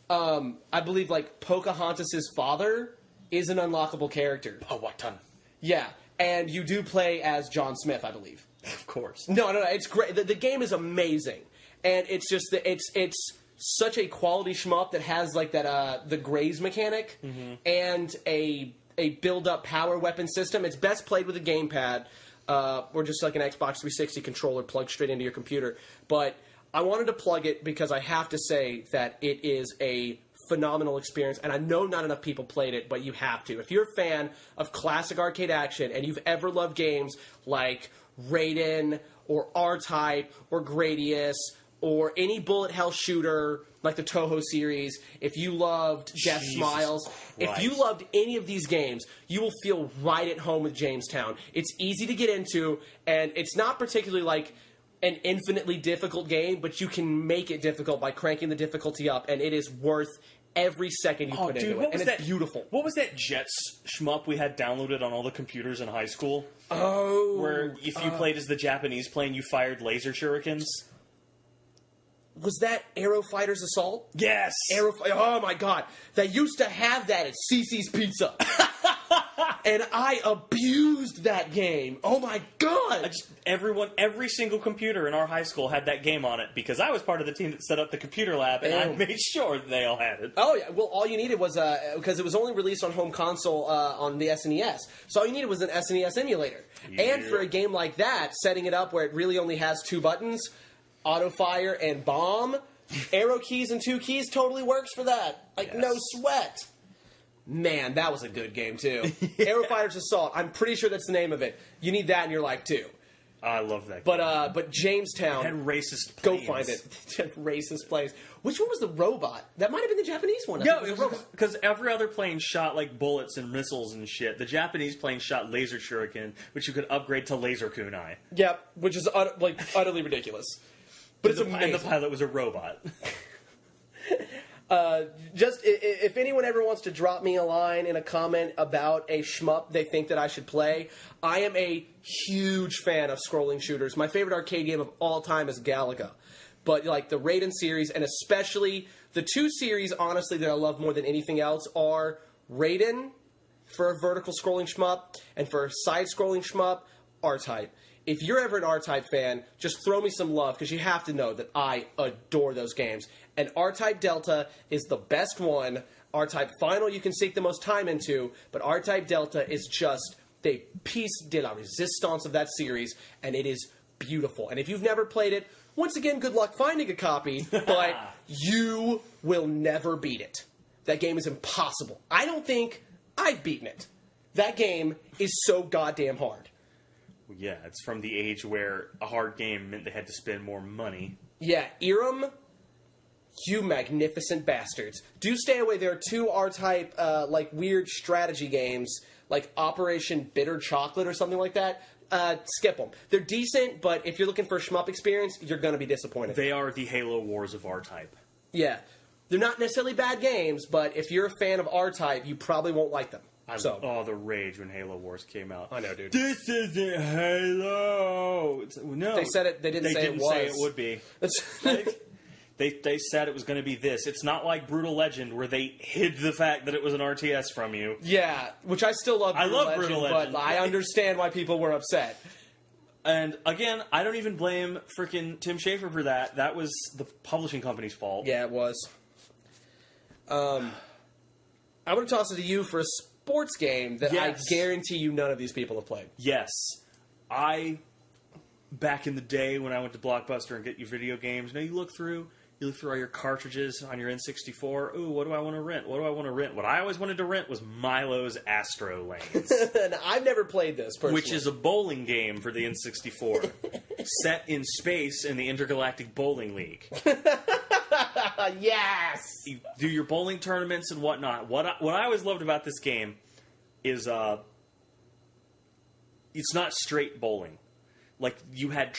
I believe, like, Pocahontas' father is an unlockable character. Powhatan. Yeah. And you do play as John Smith, I believe. Of course. No, it's great. The game is amazing, and it's just it's such a quality shmup that has like that the graze mechanic and a build-up power weapon system. It's best played with a gamepad or just like an Xbox 360 controller plugged straight into your computer. But I wanted to plug it because I have to say that it is a phenomenal experience, and I know not enough people played it, but you have to. If you're a fan of classic arcade action and you've ever loved games like Raiden or R-Type or Gradius or any bullet hell shooter like the Toho series, if you loved Death Smiles, if you loved any of these games, you will feel right at home with Jamestown. It's easy to get into, and it's not particularly like an infinitely difficult game, but you can make it difficult by cranking the difficulty up, and it is worth every second you put into it. And it's beautiful. What was that Jets shmup we had downloaded on all the computers in high school? Oh. Where if you played as the Japanese plane, you fired laser shurikens? Was that Aero Fighters Assault? Yes! Oh my god. They used to have that at CC's Pizza. And I abused that game. Oh my god! Every single computer in our high school had that game on it because I was part of the team that set up the computer lab, and I made sure that they all had it. Oh yeah, well all you needed was because it was only released on home console on the SNES, so all you needed was an SNES emulator. Yeah. And for a game like that, setting it up where it really only has 2 buttons, auto fire and bomb, arrow keys and 2 keys totally works for that. Like no sweat. Man, that was a good game, too. Yeah. Aero Fighters Assault. I'm pretty sure that's the name of it. You need that in your life, too. I love that game. But Jamestown... It had racist planes. Go find it. It had racist planes. Which one was the robot? That might have been the Japanese one. No, it was because every other plane shot, like, bullets and missiles and shit. The Japanese plane shot laser shuriken, which you could upgrade to laser kunai. Yep, which is, utterly ridiculous. But it's amazing. And the pilot was a robot. If anyone ever wants to drop me a line in a comment about a shmup they think that I should play, I am a huge fan of scrolling shooters. My favorite arcade game of all time is Galaga. But like the Raiden series, and especially the 2 series, honestly, that I love more than anything else are Raiden for a vertical scrolling shmup, and for a side-scrolling shmup, R-Type. If you're ever an R-Type fan, just throw me some love, because you have to know that I adore those games. And R-Type Delta is the best one. R-Type Final you can sink the most time into, but R-Type Delta is just the piece de la resistance of that series, and it is beautiful. And if you've never played it, once again, good luck finding a copy, but you will never beat it. That game is impossible. I don't think I've beaten it. That game is so goddamn hard. Yeah, it's from the age where a hard game meant they had to spend more money. Yeah, Irem, you magnificent bastards. Do stay away. There are 2 R-Type, weird strategy games, like Operation Bitter Chocolate or something like that. Skip them. They're decent, but if you're looking for a shmup experience, you're going to be disappointed. They are the Halo Wars of R-Type. Yeah. They're not necessarily bad games, but if you're a fan of R-Type, you probably won't like them. The rage when Halo Wars came out. I know, dude. This isn't Halo. No, they said it. They didn't say it was. Say it would be. They said it was going to be this. It's not like Brutal Legend where they hid the fact that it was an RTS from you. Yeah, which I still love. Brutal Legend, but I understand why people were upset. And again, I don't even blame freaking Tim Schafer for that. That was the publishing company's fault. Yeah, it was. I'm going to toss it to you for a sports game that I guarantee you none of these people have played. Yes. Back in the day when I went to Blockbuster and get you video games, you look through all your cartridges on your N64. Ooh, what do I want to rent? What I always wanted to rent was Milo's Astro Lanes. And I've never played this, personally. Which is a bowling game for the N64. Set in space in the Intergalactic Bowling League. Yes! You do your bowling tournaments and whatnot. What I always loved about this game is it's not straight bowling. Like, you had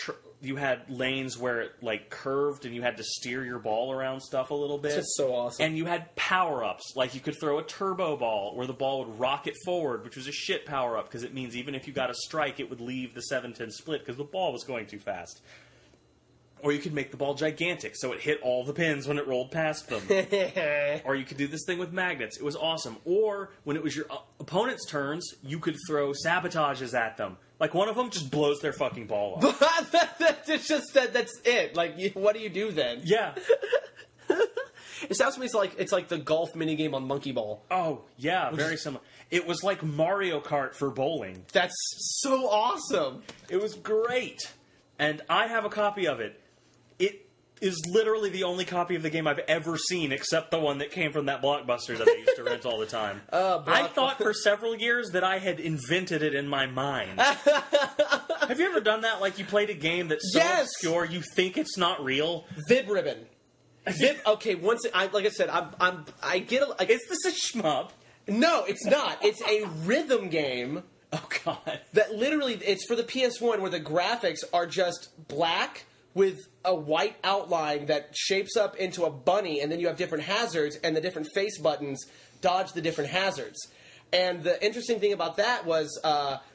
lanes where it, curved and you had to steer your ball around stuff a little bit. This is so awesome. And you had power-ups. Like, you could throw a turbo ball where the ball would rocket forward, which was a shit power-up because it means even if you got a strike, it would leave the 7-10 split because the ball was going too fast. Or you could make the ball gigantic, so it hit all the pins when it rolled past them. Or you could do this thing with magnets. It was awesome. Or, when it was your opponent's turns, you could throw sabotages at them. Like, one of them just blows their fucking ball up. It's just that's it. Like, what do you do then? Yeah. It sounds to me it's like the golf minigame on Monkey Ball. Oh, yeah, very similar. It was like Mario Kart for bowling. That's so awesome. It was great. And I have a copy of it. It is literally the only copy of the game I've ever seen, except the one that came from that Blockbuster that I used to rent all the time. I thought for several years that I had invented it in my mind. Have you ever done that? Like, you played a game that's so obscure, you think it's not real? Vid Ribbon. Okay, like I said, I get a... Is this a shmup? No, it's not. It's a rhythm game. Oh, God. That literally, it's for the PS1 where the graphics are just black with a white outline that shapes up into a bunny, and then you have different hazards, and the different face buttons dodge the different hazards. And the interesting thing about that was,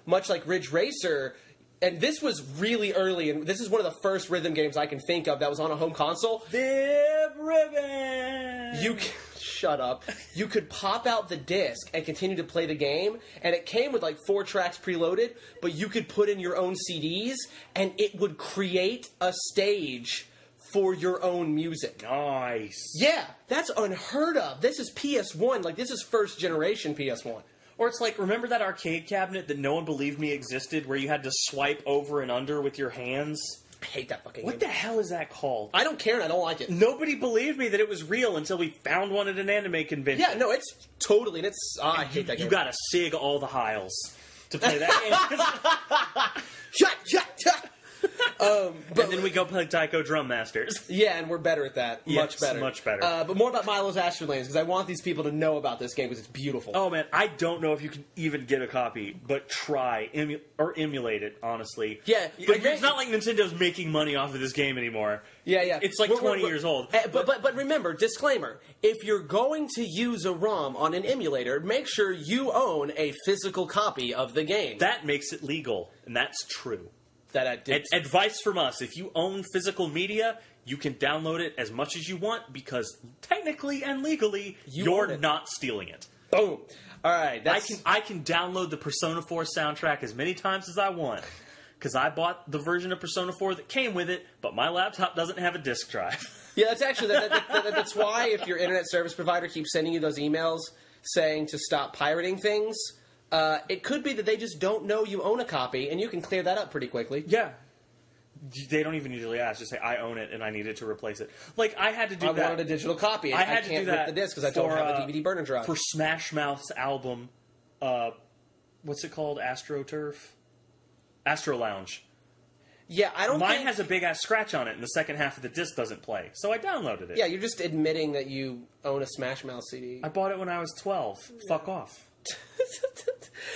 much like Ridge Racer, and this was really early, and this is one of the first rhythm games I can think of that was on a home console. Vid Ribbon! Shut up. You could pop out the disc and continue to play the game, and it came with like 4 tracks preloaded, but you could put in your own CDs, and it would create a stage for your own music. Nice. Yeah, that's unheard of. This is PS1. Like, this is first generation PS1. Or it's like, remember that arcade cabinet that no one believed me existed, where you had to swipe over and under with your hands? I hate that fucking game. What the hell is that called? I don't care, and I don't like it. Nobody believed me that it was real until we found one at an anime convention. Yeah, no, it's totally, and it's... I hate that game. You gotta sig all the Hiles to play that game. Shut! And then we go play Taiko Drum Masters. Yeah, and we're better at that. Yes, much better. But more about Milo's Asterlands, because I want these people to know about this game, because it's beautiful. Oh, man, I don't know if you can even get a copy, but try, or emulate it, honestly. Yeah. But it's not like Nintendo's making money off of this game anymore. Yeah. It's like 20 years old. But remember, disclaimer, if you're going to use a ROM on an emulator, make sure you own a physical copy of the game. That makes it legal, and that's true. Advice from us: if you own physical media, you can download it as much as you want, because technically and legally, you're not stealing it. Boom. All right. I can download the Persona 4 soundtrack as many times as I want, because I bought the version of Persona 4 that came with it, but my laptop doesn't have a disk drive. Yeah, that's actually that's why if your internet service provider keeps sending you those emails saying to stop pirating things. It could be that they just don't know you own a copy, and you can clear that up pretty quickly. Yeah. They don't even usually ask. Just say, I own it, and I needed to replace it. Like, I had to do that. I wanted a digital copy. I had to do that with the disc because I don't have a DVD burner drive. For Smash Mouth's album, what's it called? AstroTurf? Astro Lounge. Yeah, Mine has a big-ass scratch on it, and the second half of the disc doesn't play. So I downloaded it. Yeah, you're just admitting that you own a Smash Mouth CD. I bought it when I was 12. Yeah. Fuck off.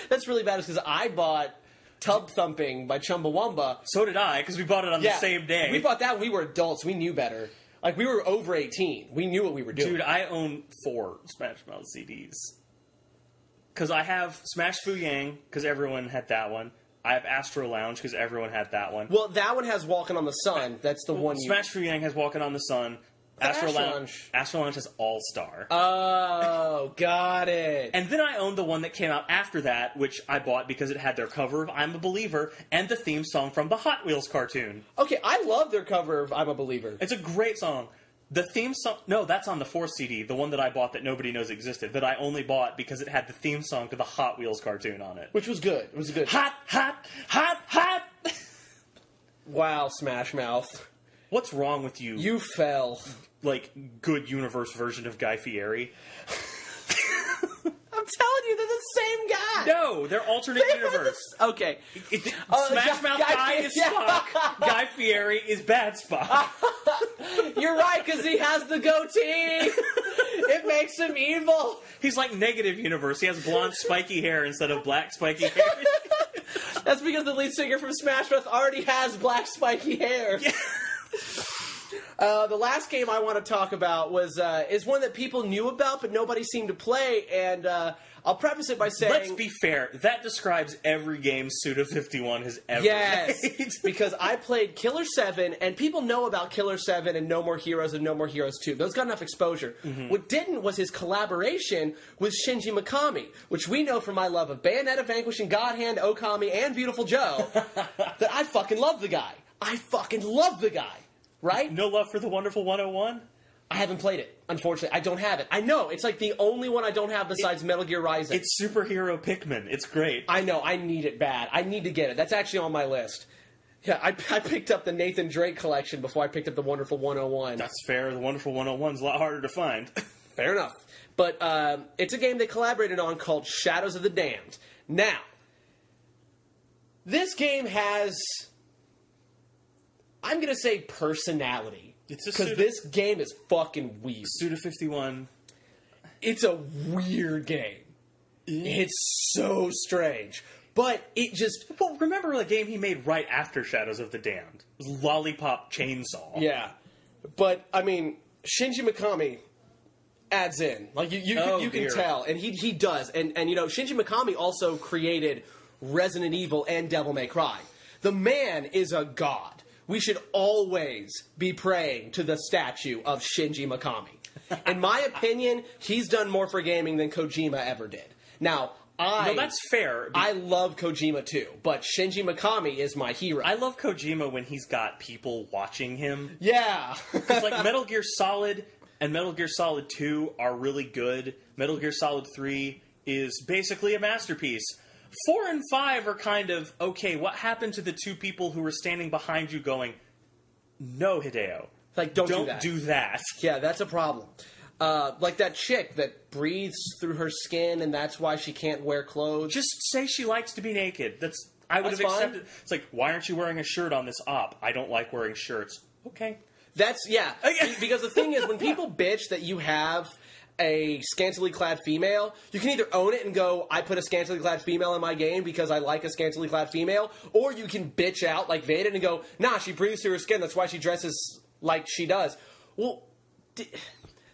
That's really bad because I bought Tub Thumping by Chumbawamba. So did I, because we bought it on the same day. We bought that when we were adults. We knew better. Like, we were over 18. We knew what we were doing. Dude, I own 4 Smash Mouth CDs. Because I have Smash Fu Yang, because everyone had that one. I have Astro Lounge, because everyone had that one. Well, that one has Walking on the Sun. That's the one you... Smash Fu Yang has Walking on the Sun. Astro Lounge has All-Star. Oh, got it. And then I owned the one that came out after that, which I bought because it had their cover of I'm a Believer and the theme song from the Hot Wheels cartoon. Okay, I love their cover of I'm a Believer. It's a great song. The theme song... No, that's on the 4th CD, the one that I bought that nobody knows existed, that I only bought because it had the theme song to the Hot Wheels cartoon on it. Which was good. It was good. Hot, hot, hot, hot! Wow, Smash Mouth. What's wrong with you? You fell. Like, good universe version of Guy Fieri. I'm telling you, they're the same guy. No, they're alternate universe. Okay. Smash Mouth Guy is Spock. Guy Fieri is Bad Spock. You're right, because he has the goatee. It makes him evil. He's like negative universe. He has blonde spiky hair instead of black spiky hair. That's because the lead singer from Smash Mouth already has black spiky hair. Yeah. The last game I want to talk about is one that people knew about, but nobody seemed to play, and I'll preface it by saying... Let's be fair. That describes every game Suda51 has ever played. Because I played Killer 7, and people know about Killer 7 and No More Heroes and No More Heroes 2. Those got enough exposure. Mm-hmm. What didn't was his collaboration with Shinji Mikami, which we know from my love of Bayonetta, Vanquishing God Hand, Okami, and Beautiful Joe, that I fucking love the guy. I fucking love the guy. Right? No love for the Wonderful 101? I haven't played it, unfortunately. I don't have it. I know. It's like the only one I don't have besides Metal Gear Rising. It's superhero Pikmin. It's great. I know. I need it bad. I need to get it. That's actually on my list. Yeah, I picked up the Nathan Drake collection before I picked up the Wonderful 101. That's fair. The Wonderful 101 is a lot harder to find. Fair enough. But it's a game they collaborated on called Shadows of the Damned. Now, This game has, I'm going to say, personality. Because this game is fucking weird. Suda 51. It's a weird game. It's so strange. But it just... Well, remember the game he made right after Shadows of the Damned? It was Lollipop Chainsaw. Yeah. But, I mean, Shinji Mikami adds in. Like, you can tell. And he does. And, you know, Shinji Mikami also created Resident Evil and Devil May Cry. The man is a god. We should always be praying to the statue of Shinji Mikami. In my opinion, he's done more for gaming than Kojima ever did. Now... No, that's fair. I love Kojima too, but Shinji Mikami is my hero. I love Kojima when he's got people watching him. Yeah. Because like Metal Gear Solid and Metal Gear Solid 2 are really good. Metal Gear Solid 3 is basically a masterpiece. 4 and 5 are kind of, okay, what happened to the two people who were standing behind you going, no, Hideo. Like, don't do that. Yeah, that's a problem. Like that chick that breathes through her skin, and that's why she can't wear clothes. Just say she likes to be naked. I would have accepted. It's like, why aren't you wearing a shirt on this op? I don't like wearing shirts. Okay. Yeah. Because the thing is, when people bitch that you have a scantily clad female, you can either own it and go, I put a scantily clad female in my game because I like a scantily clad female, or you can bitch out like Vaden and go, nah, she breathes through her skin, that's why she dresses like she does. Well...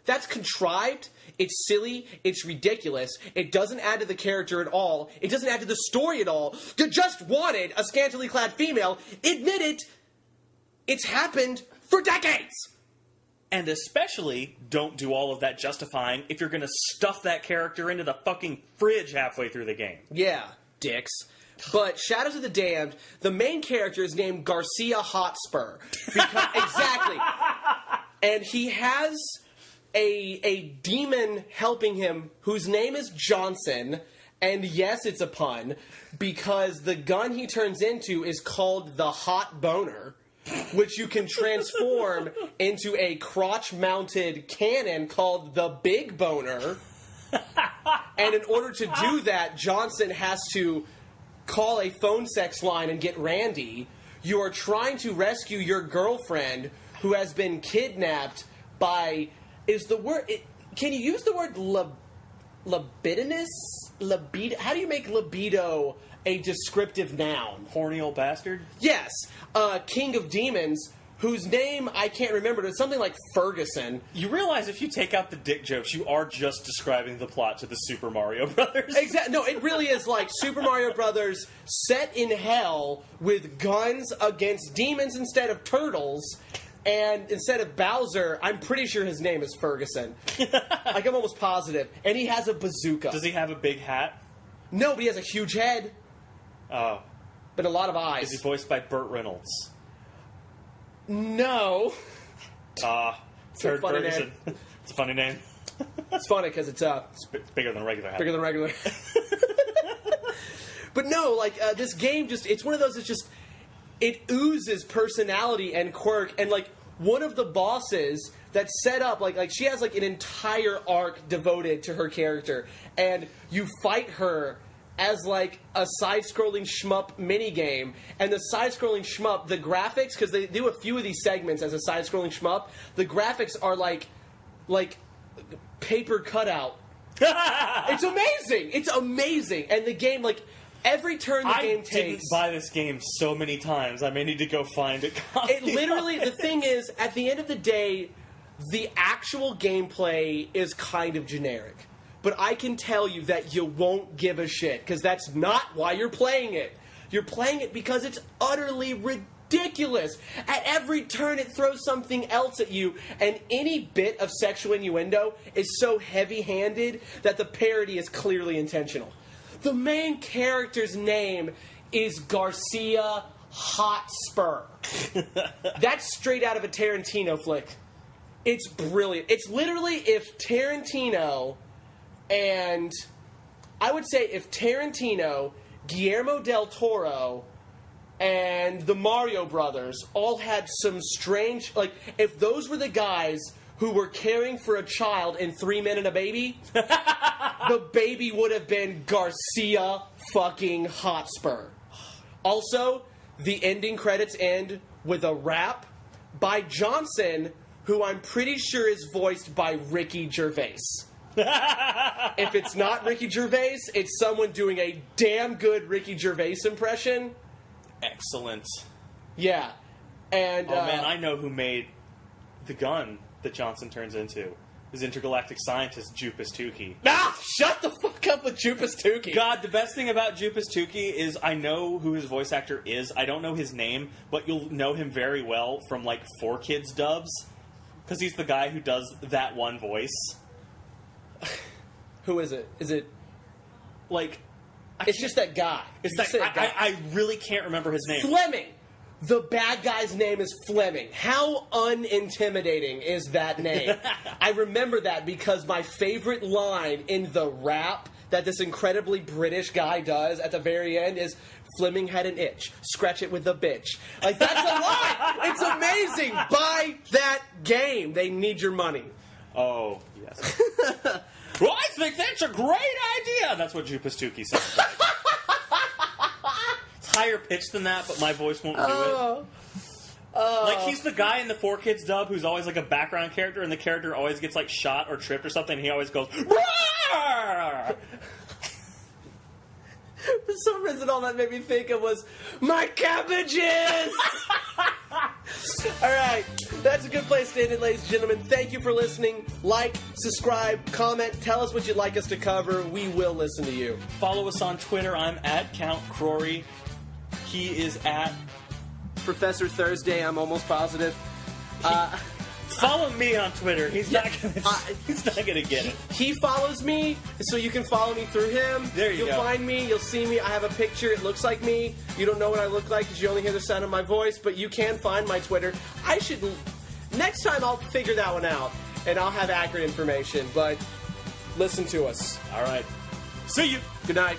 That's contrived, it's silly, it's ridiculous, it doesn't add to the character at all, it doesn't add to the story at all. You just wanted a scantily clad female. Admit it, it's happened for decades! And especially, don't do all of that justifying if you're gonna stuff that character into the fucking fridge halfway through the game. Yeah, dicks. But Shadows of the Damned, the main character is named Garcia Hotspur. Exactly. And he has... A demon helping him whose name is Johnson, and yes, it's a pun, because the gun he turns into is called the Hot Boner, which you can transform into a crotch-mounted cannon called the Big Boner. And in order to do that, Johnson has to call a phone sex line and get randy. You are trying to rescue your girlfriend who has been kidnapped by... Can you use the word libidinous? How do you make libido a descriptive noun? Horny old bastard? Yes. King of Demons, whose name I can't remember. It's something like Ferguson. You realize if you take out the dick jokes, you are just describing the plot to the Super Mario Brothers. Exactly. No, it really is like Super Mario Brothers set in hell with guns against demons instead of turtles. And instead of Bowser, I'm pretty sure his name is Ferguson. Like, I'm almost positive. And he has a bazooka. Does he have a big hat? No, but he has a huge head. Oh. But a lot of eyes. Is he voiced by Burt Reynolds? No. Turd Ferguson. It's a funny name. It's funny because it's bigger than a regular hat. Bigger than regular. But no, like, this game just, it's one of those that's just... It oozes personality and quirk, and like one of the bosses that's set up, like she has like an entire arc devoted to her character, and you fight her as like a side-scrolling shmup minigame, and the side-scrolling shmup, the graphics, because they do a few of these segments as a side-scrolling shmup, the graphics are like paper cutout. It's amazing! It's amazing! And the game, like... Every turn the game takes... I didn't buy this game so many times. I may need to go find it. It literally... The thing is, at the end of the day, the actual gameplay is kind of generic. But I can tell you that you won't give a shit, because that's not why you're playing it. You're playing it because it's utterly ridiculous. At every turn, it throws something else at you, and any bit of sexual innuendo is so heavy-handed that the parody is clearly intentional. The main character's name is Garcia Hotspur. That's straight out of a Tarantino flick. It's brilliant. It's literally if Tarantino and... I would say if Tarantino, Guillermo del Toro, and the Mario Brothers all had some strange... Like, if those were the guys who were caring for a child in 3 Men and a Baby... The baby would have been Garcia fucking Hotspur. Also, the ending credits end with a rap by Johnson, who I'm pretty sure is voiced by Ricky Gervais. If it's not Ricky Gervais, it's someone doing a damn good Ricky Gervais impression. Excellent. Yeah. And, oh, man, I know who made the gun that Johnson turns into. His intergalactic scientist, Jupus Tukey. Ah! Shut the fuck up with Jupus Tukey! God, the best thing about Jupus Tukey is I know who his voice actor is. I don't know his name, but you'll know him very well from, like, 4Kids dubs. Because he's the guy who does that one voice. Who is it? Is it... Like... It's just that guy. It's that guy. I really can't remember his name. Fleming! The bad guy's name is Fleming. How unintimidating is that name? I remember that because my favorite line in the rap that this incredibly British guy does at the very end is, Fleming had an itch. Scratch it with a bitch. Like, that's a line! It's amazing! Buy that game. They need your money. Oh, yes. Well, I think that's a great idea! That's what Jupus Tukey sounds like. It's higher pitched than that, but my voice won't do it. Like, he's the guy in the 4Kids dub who's always, like, a background character, and the character always gets, like, shot or tripped or something, and he always goes, Roar! For some reason, all that made me think of was, my cabbages! Alright, that's a good place to end it, ladies and gentlemen. Thank you for listening. Like, subscribe, comment, tell us what you'd like us to cover. We will listen to you. Follow us on Twitter. I'm at Count Crory. He is at Professor Thursday, I'm almost positive. Follow me on Twitter. He's not gonna get it. He follows me, so you can follow me through him. There you go. You'll find me. You'll see me. I have a picture. It looks like me. You don't know what I look like because you only hear the sound of my voice, but you can find my Twitter. Next time I'll figure that one out, and I'll have accurate information, but listen to us. All right. See you. Good night.